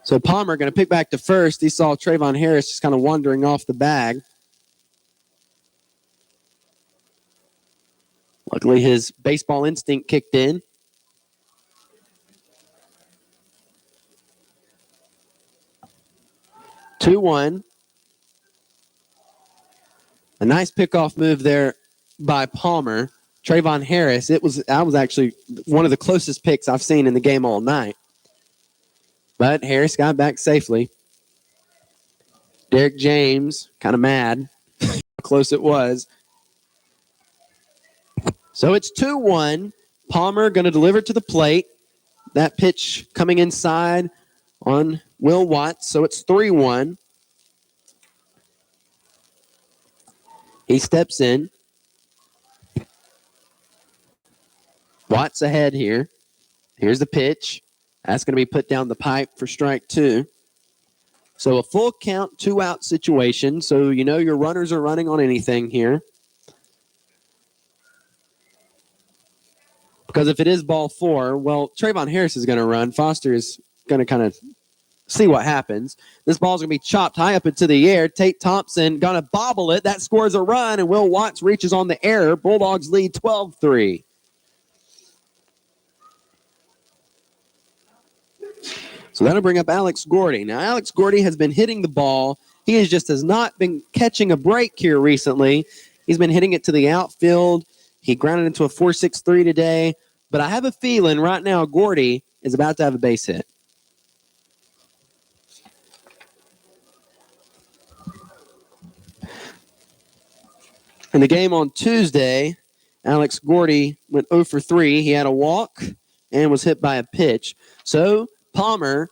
So Palmer going to pick back to first. He saw Trayvon Harris just kind of wandering off the bag. Luckily, his baseball instinct kicked in. Two-one. A nice pickoff move there by Palmer. Trayvon Harris, that was actually one of the closest picks I've seen in the game all night. But Harris got back safely. Derek James, kind of mad how close it was. So it's 2-1. Palmer going to deliver to the plate. That pitch coming inside on Will Watts. So it's 3-1. He steps in. Watts ahead here. Here's the pitch. That's going to be put down the pipe for strike two. So a full count, 2-out situation. So you know your runners are running on anything here. Because if it is ball four, well, Trayvon Harris is going to run. Foster is going to kind of see what happens. This ball's going to be chopped high up into the air. Tate Thompson going to bobble it. That scores a run, and Will Watts reaches on the error. Bulldogs lead 12-3. So that'll bring up Alex Gordy. Now, Alex Gordy has been hitting the ball. He has not been catching a break here recently. He's been hitting it to the outfield. He grounded into a 4.63 today. But I have a feeling right now Gordy is about to have a base hit. In the game on Tuesday, Alex Gordy went 0 for 3. He had a walk and was hit by a pitch. So Palmer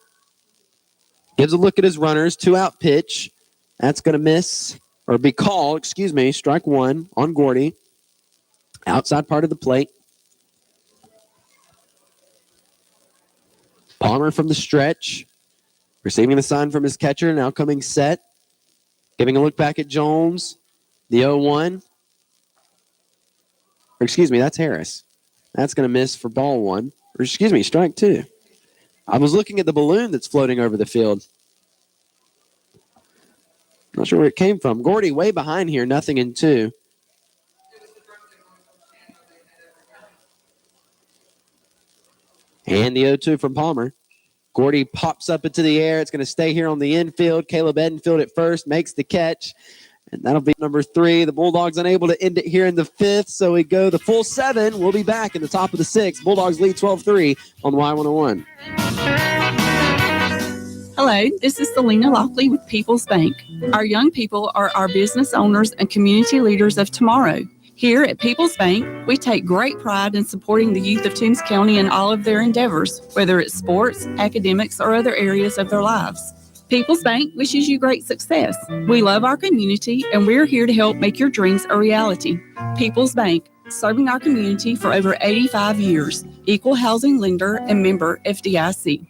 gives a look at his runners. 2-out pitch. That's going to miss, or be called, strike one on Gordy. Outside part of the plate. Palmer from the stretch. Receiving the sign from his catcher. Now coming set. Giving a look back at Jones. The 0-1. That's Harris. That's going to miss for ball one. Strike two. I was looking at the balloon that's floating over the field. Not sure where it came from. Gordy way behind here, 0-2. And the 0-2 from Palmer. Gordy pops up into the air. It's going to stay here on the infield. Caleb Edenfield at first makes the catch. And that'll be number 3. The Bulldogs unable to end it here in the 5th, so we go the full 7. We'll be back in the top of the 6th. Bulldogs lead 12-3 on Y101. Hello, this is Selena Lockley with People's Bank. Our young people are our business owners and community leaders of tomorrow. Here at People's Bank, we take great pride in supporting the youth of Toombs County in all of their endeavors, whether it's sports, academics, or other areas of their lives. People's Bank wishes you great success. We love our community, and we're here to help make your dreams a reality. People's Bank, serving our community for over 85 years. Equal housing lender and member FDIC.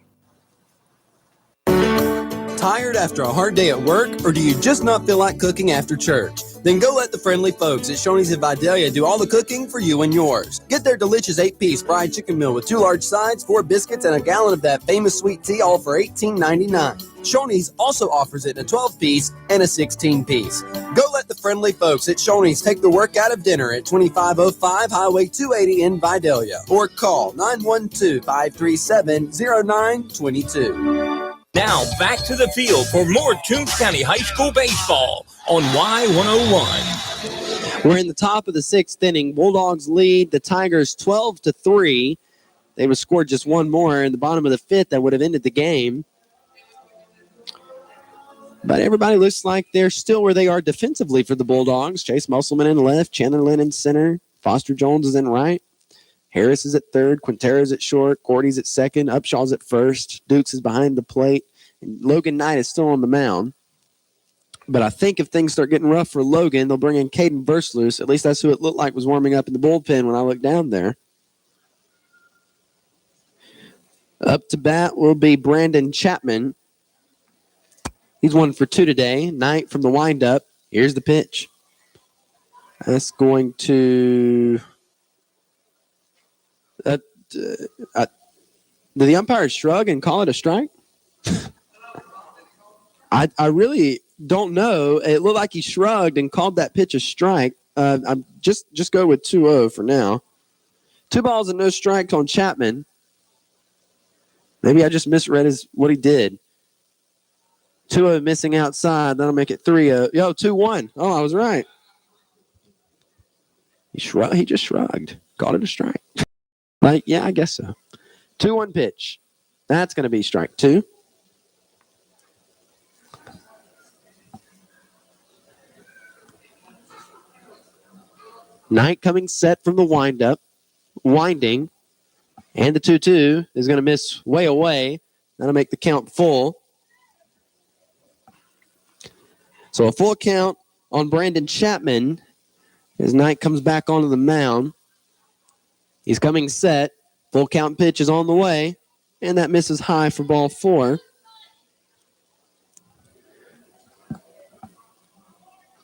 Tired after a hard day at work, or do you just not feel like cooking after church? Then go let the friendly folks at Shoney's in Vidalia do all the cooking for you and yours. Get their delicious 8-piece fried chicken meal with 2 large sides, 4 biscuits, and a gallon of that famous sweet tea, all for $18.99. Shoney's also offers it in a 12-piece and a 16-piece. Go let the friendly folks at Shoney's take the work out of dinner at 2505 Highway 280 in Vidalia, or call 912-537-0922. Now back to the field for more Toombs County High School baseball on Y101. We're in the top of the 6th inning. Bulldogs lead the Tigers 12-3. They would have scored just one more in the bottom of the 5th that would have ended the game. But everybody looks like they're still where they are defensively for the Bulldogs. Chase Musselman in left, Chandler Lynn in center, Foster Jones is in right, Harris is at third, Quintero's at short, Gordy's at second, Upshaw's at first, Dukes is behind the plate, and Logan Knight is still on the mound. But I think if things start getting rough for Logan, they'll bring in Caden Versluis. At least that's who it looked like was warming up in the bullpen when I looked down there. Up to bat will be Brandon Chapman. He's 1 for 2 today. Knight from the windup. Here's the pitch. That's going to... did the umpire shrug and call it a strike? I really don't know. It looked like he shrugged and called that pitch a strike. I'm just go with 2-0 for now. 2 balls and no strikes on Chapman. Maybe I just misread what he did. 2-0 missing outside. That'll make it 3-0. 2-1. Oh, I was right. He just shrugged. Called it a strike. Like, yeah, I guess so. 2-1 pitch. That's going to be strike 2. Knight coming set from the windup. Winding. And the 2-2 is going to miss way away. That'll make the count full. So a full count on Brandon Chapman as Knight comes back onto the mound. He's coming set. Full count pitch is on the way. And that misses high for ball 4.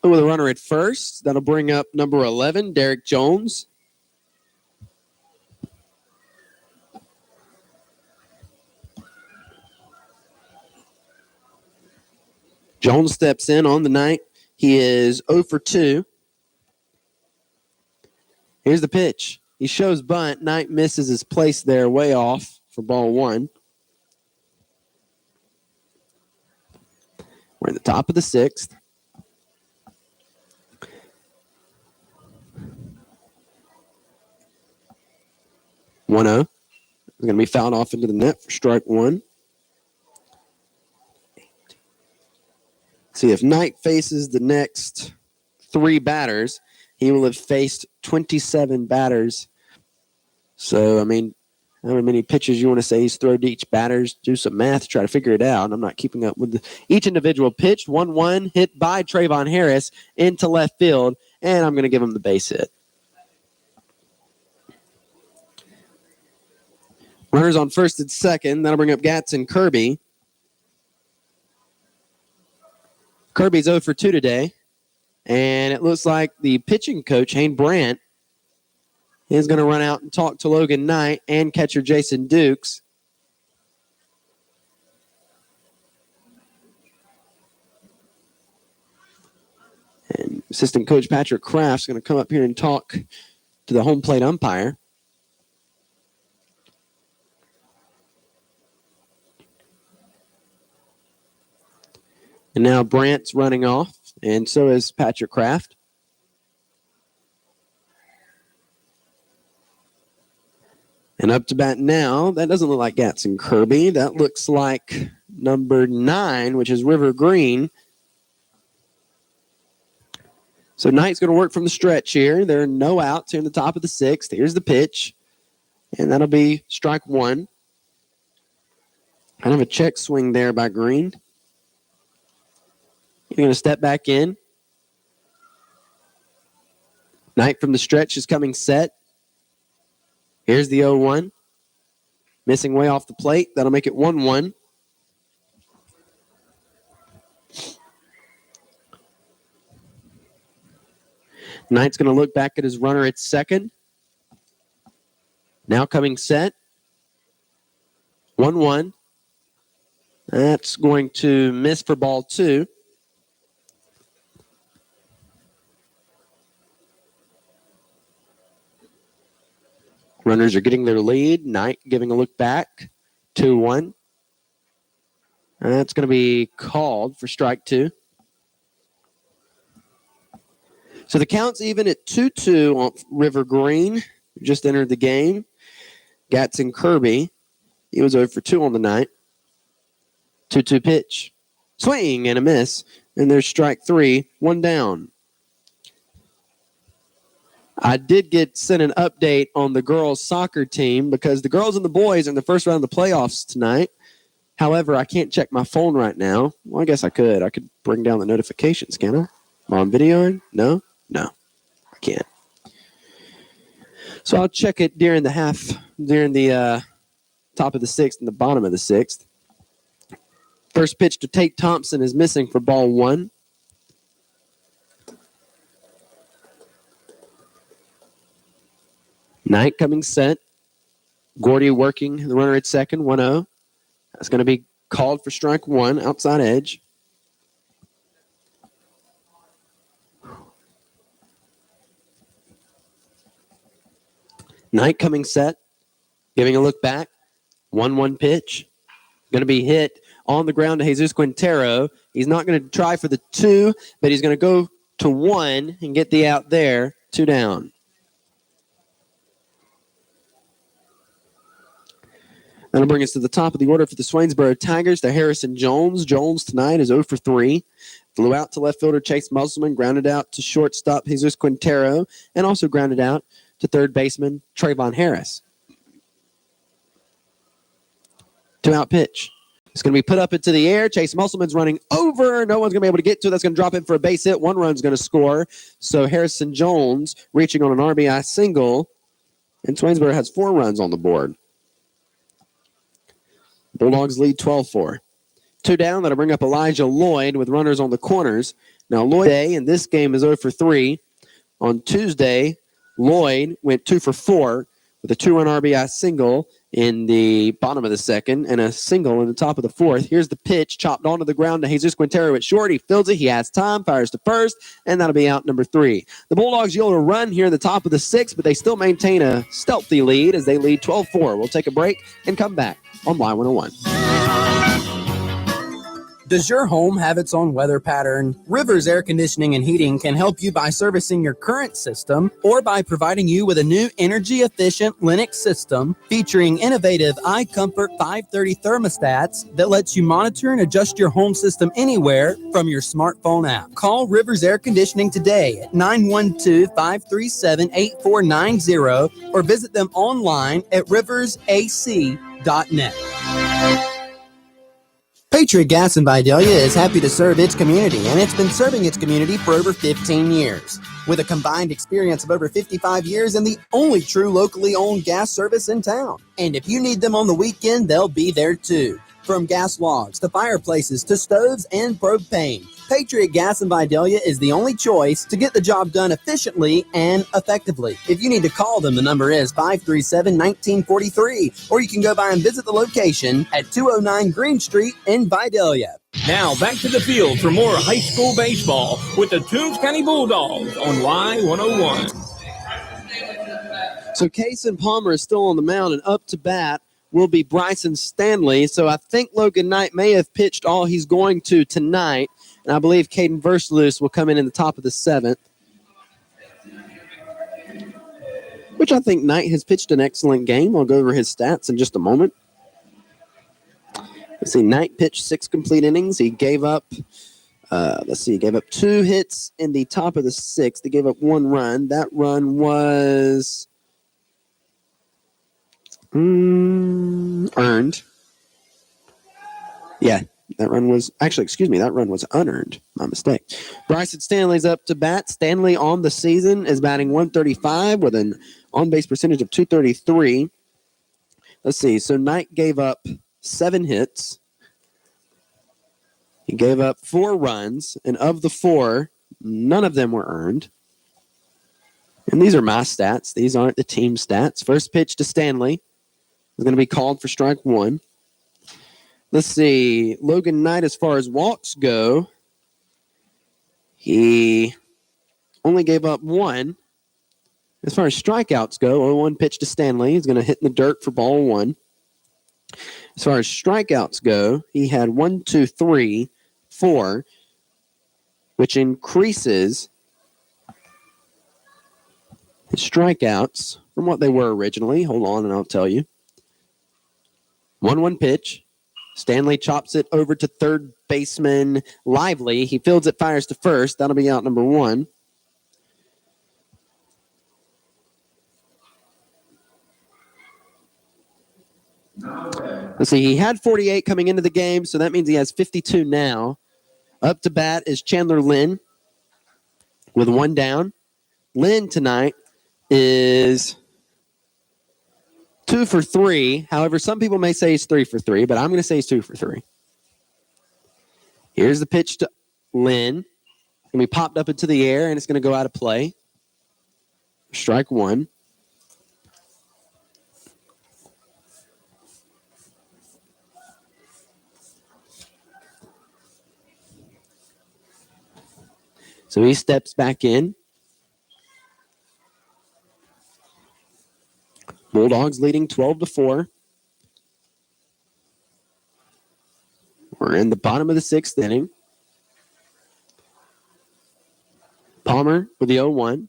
With a runner at first. That'll bring up number 11, Derek Jones. Jones steps in on the night. He is 0 for 2. Here's the pitch. He shows bunt. Knight misses his place there way off for ball 1. We're in the top of the 6th. 1-0. It's going to be fouled off into the net for strike 1. See, if Knight faces the next 3 batters, he will have faced 27 batters. So, I mean, however many pitches you want to say he's thrown to each batters, do some math, try to figure it out. I'm not keeping up with each individual pitch. 1-1 hit by Trayvon Harris into left field, and I'm going to give him the base hit. Runners on first and second. That'll bring up Gatson Kirby. Kirby's 0 for 2 today. And it looks like the pitching coach, Hayne Brandt, is going to run out and talk to Logan Knight and catcher Jason Dukes. And assistant coach Patrick Kraft's going to come up here and talk to the home plate umpire. And now Brandt's running off, and so is Patrick Kraft. And up to bat now, that doesn't look like Gatson Kirby. That looks like number 9, which is River Green. So Knight's going to work from the stretch here. There are no outs here in the top of the 6th. Here's the pitch, and that'll be strike 1. Kind of a check swing there by Green. You're going to step back in. Knight from the stretch is coming set. Here's the 0-1. Missing way off the plate. That'll make it 1-1. Knight's going to look back at his runner at second. Now coming set. 1-1. That's going to miss for ball 2. Runners are getting their lead. Knight giving a look back. 2-1. That's going to be called for strike 2. So the count's even at 2-2 on River Green. Just entered the game. Gatson Kirby. He was 0 for 2 on the night. 2-2 pitch. Swing and a miss. And there's strike 3. 1 down. I did get sent an update on the girls' soccer team because the girls and the boys are in the first round of the playoffs tonight. However, I can't check my phone right now. Well, I guess I could. I could bring down the notifications, can I? Am I on videoing? No, I can't. So I'll check it during the top of the 6th and the bottom of the 6th. First pitch to Tate Thompson is missing for ball 1. Knight coming set. Gordy working the runner at second, 1-0. That's going to be called for strike 1, outside edge. Knight coming set, giving a look back. 1-1 pitch. Going to be hit on the ground to Jesus Quintero. He's not going to try for the 2, but he's going to go to 1 and get the out there. 2 down. That'll bring us to the top of the order for the Swainsboro Tigers to Harrison Jones. Jones tonight is 0 for 3. Flew out to left fielder Chase Musselman, grounded out to shortstop Jesus Quintero, and also grounded out to third baseman Trayvon Harris. 2-out pitch. It's going to be put up into the air. Chase Musselman's running over. No one's going to be able to get to it. That's going to drop in for a base hit. 1 run's going to score. So Harrison Jones reaching on an RBI single, and Swainsboro has 4 runs on the board. Bulldogs lead 12-4. 2 down. That'll bring up Elijah Lloyd with runners on the corners. Now, Lloyd in this game is 0 for 3. On Tuesday, Lloyd went 2 for 4 with a 2-run RBI single in the bottom of the 2nd and a single in the top of the 4th. Here's the pitch, chopped onto the ground to Jesus Quintero at short. He fields it. He has time, fires to first, and that'll be out number 3. The Bulldogs yield a run here in the top of the 6th, but they still maintain a stealthy lead as they lead 12-4. We'll take a break and come back on Y101. Does your home have its own weather pattern? Rivers Air Conditioning and Heating can help you by servicing your current system or by providing you with a new energy-efficient Linux system featuring innovative iComfort 530 thermostats that lets you monitor and adjust your home system anywhere from your smartphone app. Call Rivers Air Conditioning today at 912-537-8490 or visit them online at riversac.net. Patriot Gas in Vidalia is happy to serve its community, and it's been serving its community for over 15 years. With a combined experience of over 55 years and the only true locally owned gas service in town. And if you need them on the weekend, they'll be there too. From gas logs to fireplaces to stoves and propane, Patriot Gas in Vidalia is the only choice to get the job done efficiently and effectively. If you need to call them, the number is 537-1943, or you can go by and visit the location at 209 Green Street in Vidalia. Now back to the field for more high school baseball with the Toombs County Bulldogs on Y101. So Kason Palmer is still on the mound, and up to bat will be Bryson Stanley. So I think Logan Knight may have pitched all he's going to tonight. And I believe Caden Versalus will come in the top of the 7th. Which I think Knight has pitched an excellent game. I'll go over his stats in just a moment. Let's see, Knight pitched 6 complete innings. He gave up, he gave up 2 hits in the top of the 6th. He gave up 1 run. That run was earned. Yeah, that run was unearned. My mistake. Bryson Stanley's up to bat. Stanley on the season is batting .135 with an on-base percentage of .233. Let's see. So Knight gave up 7 hits. He gave up 4 runs, and of the 4, none of them were earned. And these are my stats. These aren't the team stats. First pitch to Stanley is going to be called for strike one. Let's see. Logan Knight, as far as walks go, he only gave up one. As far as strikeouts go, 0-1 pitch to Stanley. He's going to hit in the dirt for ball one. As far as strikeouts go, he had 1, 2, 3, 4, which increases his strikeouts from what they were originally. Hold on, and I'll tell you. 1-1 pitch. Stanley chops it over to third baseman Lively. He fields it, fires to first. That'll be out number one. Let's see, he had 48 coming into the game, so that means he has 52 now. Up to bat is Chandler Lynn with one down. Lynn tonight is 2 for 3. However, some people may say he's 3 for 3, but I'm going to say he's 2 for 3. Here's the pitch to Lynn. It's going to be popped up into the air, and it's going to go out of play. Strike one. So he steps back in. Bulldogs leading 12-4. We're in the bottom of the 6th inning. Palmer with the 0-1.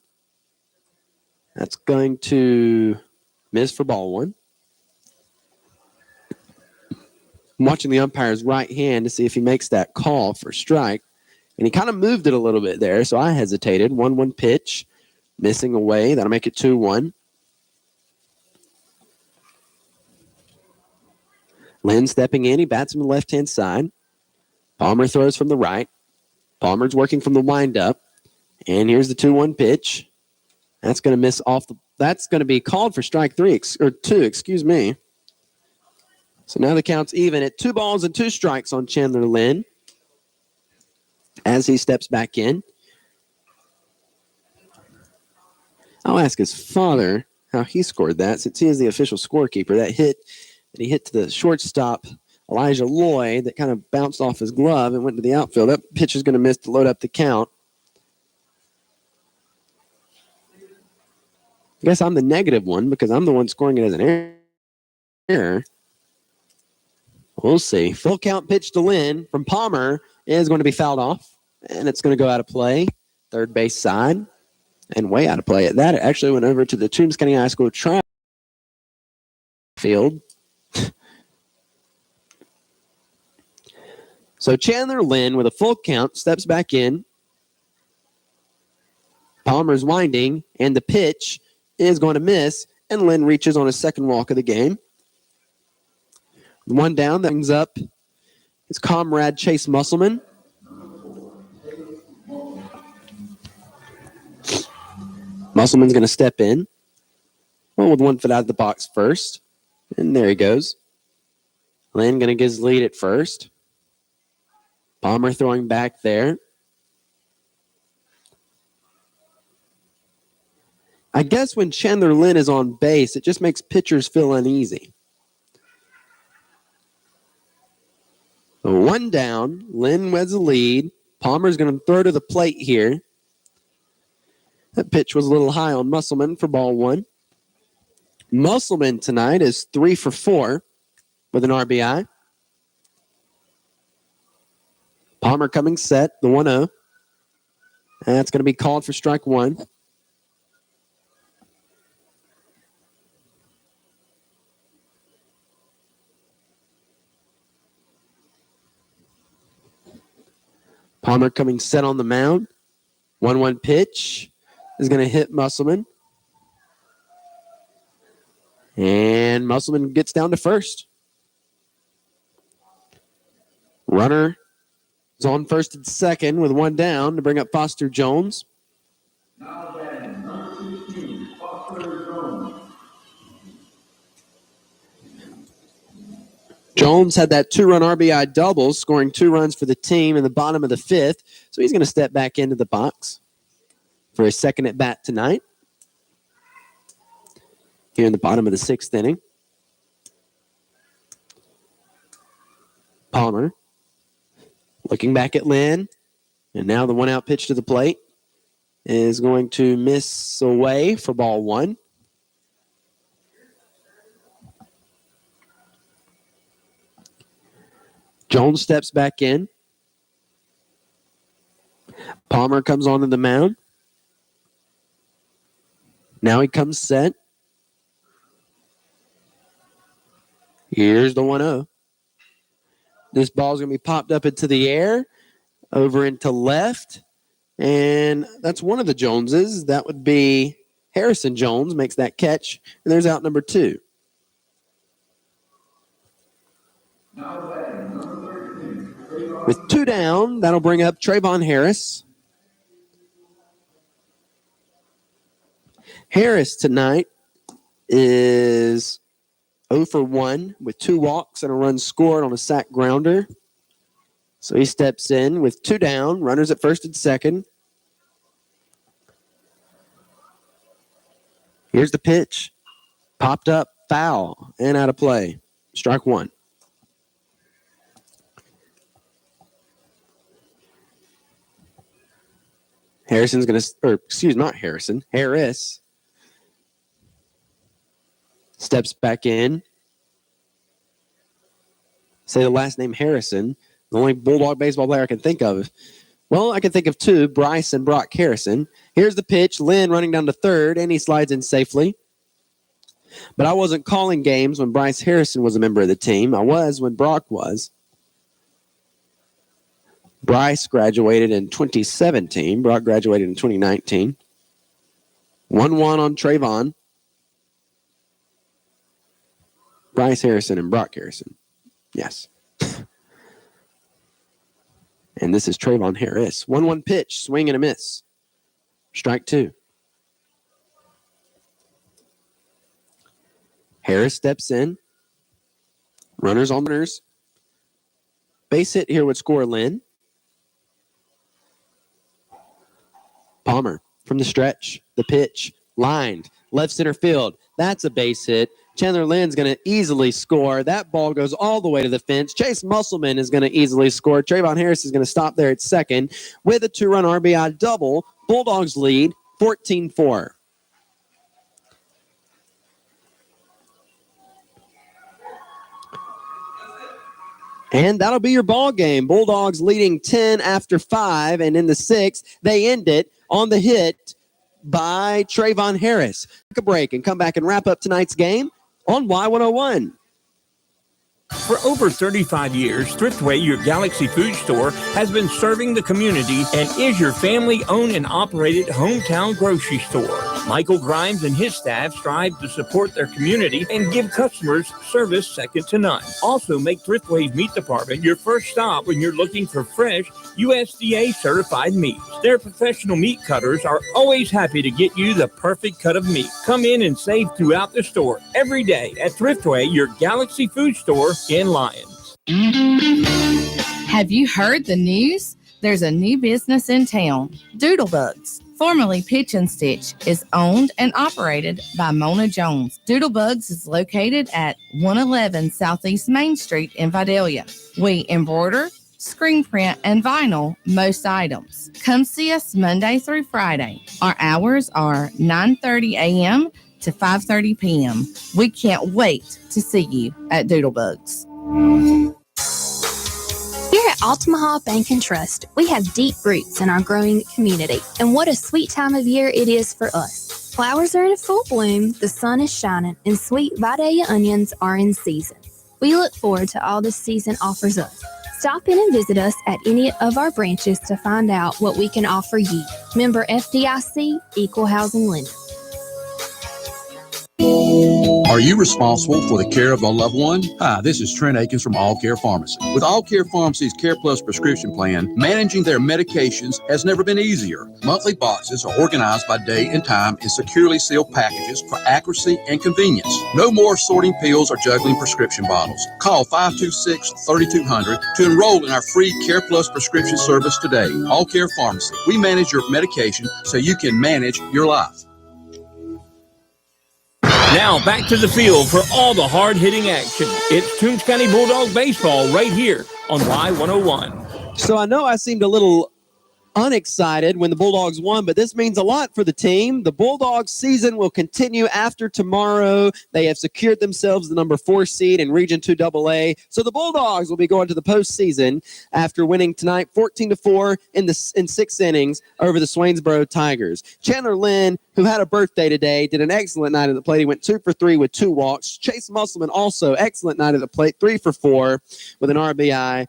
That's going to miss for ball one. I'm watching the umpire's right hand to see if he makes that call for strike. And he kind of moved it a little bit there, so I hesitated. 1-1 pitch, missing away. That'll make it 2-1. Lynn stepping in. He bats from the left-hand side. Palmer throws from the right. Palmer's working from the windup. And here's the 2-1 pitch. That's going to miss off the... That's going to be called for strike 2, excuse me. So now the count's even at 2 balls and 2 strikes on Chandler Lynn as he steps back in. I'll ask his father how he scored that, since he is the official scorekeeper. That hit that he hit to the shortstop, Elijah Lloyd, that kind of bounced off his glove and went to the outfield. That pitch is going to miss to load up the count. I guess I'm the negative one because I'm the one scoring it as an error. We'll see. Full count pitch to Lynn from Palmer is going to be fouled off, and it's going to go out of play. Third base side, and way out of play at that. It actually went over to the Toombs County High School track field. So Chandler Lynn, with a full count, steps back in. Palmer's winding, and the pitch is going to miss, and Lynn reaches on his second walk of the game. One down, that brings up his comrade Chase Musselman. Musselman's going to step in. Well, with 1 foot out of the box first. And there he goes. Lynn going to get his lead at first. Palmer throwing back there. I guess when Chandler Lynn is on base, it just makes pitchers feel uneasy. So 1 down. Lynn has the lead. Palmer's going to throw to the plate here. That pitch was a little high on Musselman for ball one. Musselman tonight is 3 for 4 with an RBI. Palmer coming set, the 1-0. That's going to be called for strike one. Palmer coming set on the mound. 1-1 pitch is going to hit Musselman. And Musselman gets down to first. Runner is on first and second with 1 down to bring up Foster Jones. Jones had that 2-run RBI double, scoring 2 runs for the team in the bottom of the 5th. So he's going to step back into the box for his second at bat tonight. here in the bottom of the 6th inning. Palmer looking back at Lynn, and now the 1-out pitch to the plate is going to miss away for ball 1. Jones steps back in. Palmer comes onto the mound. Now he comes set. Here's the 1-0. This ball's going to be popped up into the air, over into left, and that's one of the Joneses. That would be Harrison Jones makes that catch, and there's out number 2. With 2 down, that'll bring up Trayvon Harris. Harris tonight is 0 for 1 with 2 walks and a run scored on a sac grounder. So he steps in with 2 down, runners at first and second. Here's the pitch. Popped up, foul, and out of play. Strike 1. Harrison's going to, not Harrison, Harris steps back in. Say the last name Harrison. The only Bulldog baseball player I can think of. Well, I can think of 2, Bryce and Brock Harrison. Here's the pitch. Lynn running down to third, and he slides in safely. But I wasn't calling games when Bryce Harrison was a member of the team. I was when Brock was. Bryce graduated in 2017. Brock graduated in 2019. 1-1 on Trayvon. Bryce Harrison and Brock Harrison. Yes. And this is Trayvon Harris. 1-1 pitch, swing and a miss. Strike 2. Harris steps in. Runners on runners. Base hit here would score Lynn. Palmer from the stretch. The pitch. Lined. Left center field. That's a base hit. Chandler Lynn's going to easily score. That ball goes all the way to the fence. Chase Musselman is going to easily score. Trayvon Harris is going to stop there at second with a 2-run RBI double. Bulldogs lead 14-4. And that'll be your ball game. Bulldogs leading 10 after 5, and in the 6th, they end it on the hit by Trayvon Harris. Take a break and come back and wrap up tonight's game on Y101. For over 35 years, Thriftway, your Galaxy food store, has been serving the community and is your family-owned and operated hometown grocery store. Michael Grimes and his staff strive to support their community and give customers service second to none. Also, make Thriftway's meat department your first stop when you're looking for fresh USDA-certified meats. Their professional meat cutters are always happy to get you the perfect cut of meat. Come in and save throughout the store every day at Thriftway, your Galaxy food store in Lyons. Have you heard the news? There's a new business in town. Doodlebugs, formerly Pitch and Stitch, is owned and operated by Mona Jones. Doodlebugs is located at 111 Southeast Main Street in Vidalia. We embroider, screen print, and vinyl most items. Come see us Monday through Friday. Our hours are 9:30 a.m. to 5:30 p.m. We can't wait to see you at Doodlebugs. Here at Altamaha Bank and Trust, we have deep roots in our growing community, and what a sweet time of year it is for us. Flowers are in full bloom, the sun is shining, and sweet Vidalia onions are in season. We look forward to all this season offers us. Stop in and visit us at any of our branches to find out what we can offer you. Member FDIC, Equal Housing Lender. Are you responsible for the care of a loved one? Hi, this is Trent Akins from All Care Pharmacy. With All Care Pharmacy's Care Plus prescription plan, managing their medications has never been easier. Monthly boxes are organized by date and time in securely sealed packages for accuracy and convenience. No more sorting pills or juggling prescription bottles. Call 526-3200 to enroll in our free Care Plus prescription service today. All Care Pharmacy. We manage your medication so you can manage your life. Now back to the field for all the hard-hitting action. It's Toombs County Bulldog Baseball right here on Y101. So I know I seemed a little unexcited when the Bulldogs won, but this means a lot for the team. The Bulldogs season will continue after tomorrow. They have secured themselves the number 4 seed in Region 2 AA. So the Bulldogs will be going to the postseason after winning tonight 14-4 in 6 innings over the Swainsboro Tigers. Chandler Lynn, who had a birthday today, did an excellent night at the plate. He went 2 for 3 with 2 walks. Chase Musselman also excellent night at the plate, 3 for 4 with an RBI.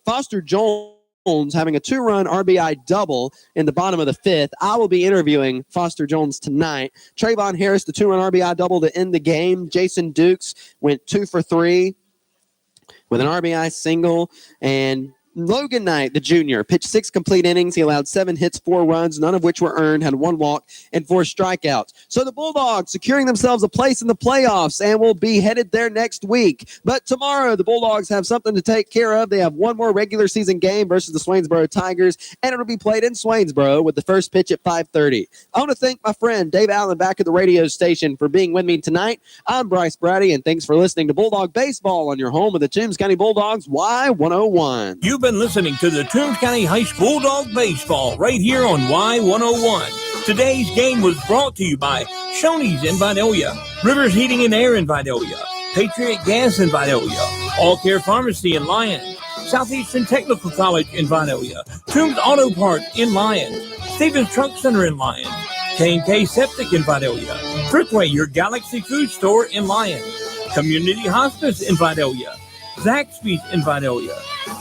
Foster Jones having a 2-run RBI double in the bottom of the 5th. I will be interviewing Foster Jones tonight. Trayvon Harris, the 2-run RBI double to end the game. Jason Dukes went 2 for 3 with an RBI single. And Logan Knight, the junior, pitched 6 complete innings. He allowed 7 hits, 4 runs, none of which were earned, had 1 walk and 4 strikeouts. So the Bulldogs securing themselves a place in the playoffs and will be headed there next week. But tomorrow, the Bulldogs have something to take care of. They have 1 more regular season game versus the Swainsboro Tigers, and it'll be played in Swainsboro with the first pitch at 5:30. I want to thank my friend Dave Allen back at the radio station for being with me tonight. I'm Bryce Brady, and thanks for listening to Bulldog Baseball on your home of the Toombs County Bulldogs, Y101. You've been listening to the Toombs County High School Bulldog Baseball right here on Y101. Today's game was brought to you by Shoney's in Vidalia, Rivers Heating and Air in Vidalia, Patriot Gas in Vidalia, All Care Pharmacy in Lyons, Southeastern Technical College in Vidalia, Toombs Auto Parts in Lyons, Stevens Truck Center in Lyons, K&K Septic in Vidalia, Trickway, your Galaxy Food Store in Lyons, Community Hospice in Vidalia, Zaxby's in Vidalia,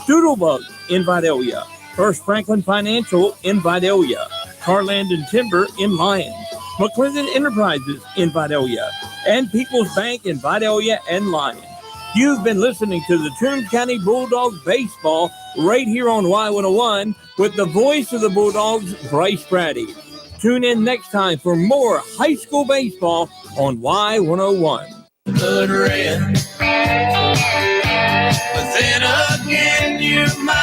Doodlebug in Vidalia, First Franklin Financial in Vidalia, Carland and Timber in Lyons, McClendon Enterprises in Vidalia, and People's Bank in Vidalia and Lyons. You've been listening to the Toombs County Bulldog Baseball right here on Y101 with the voice of the Bulldogs, Bryce Brady. Tune in next time for more high school baseball on Y101. Blood red. But then again, you might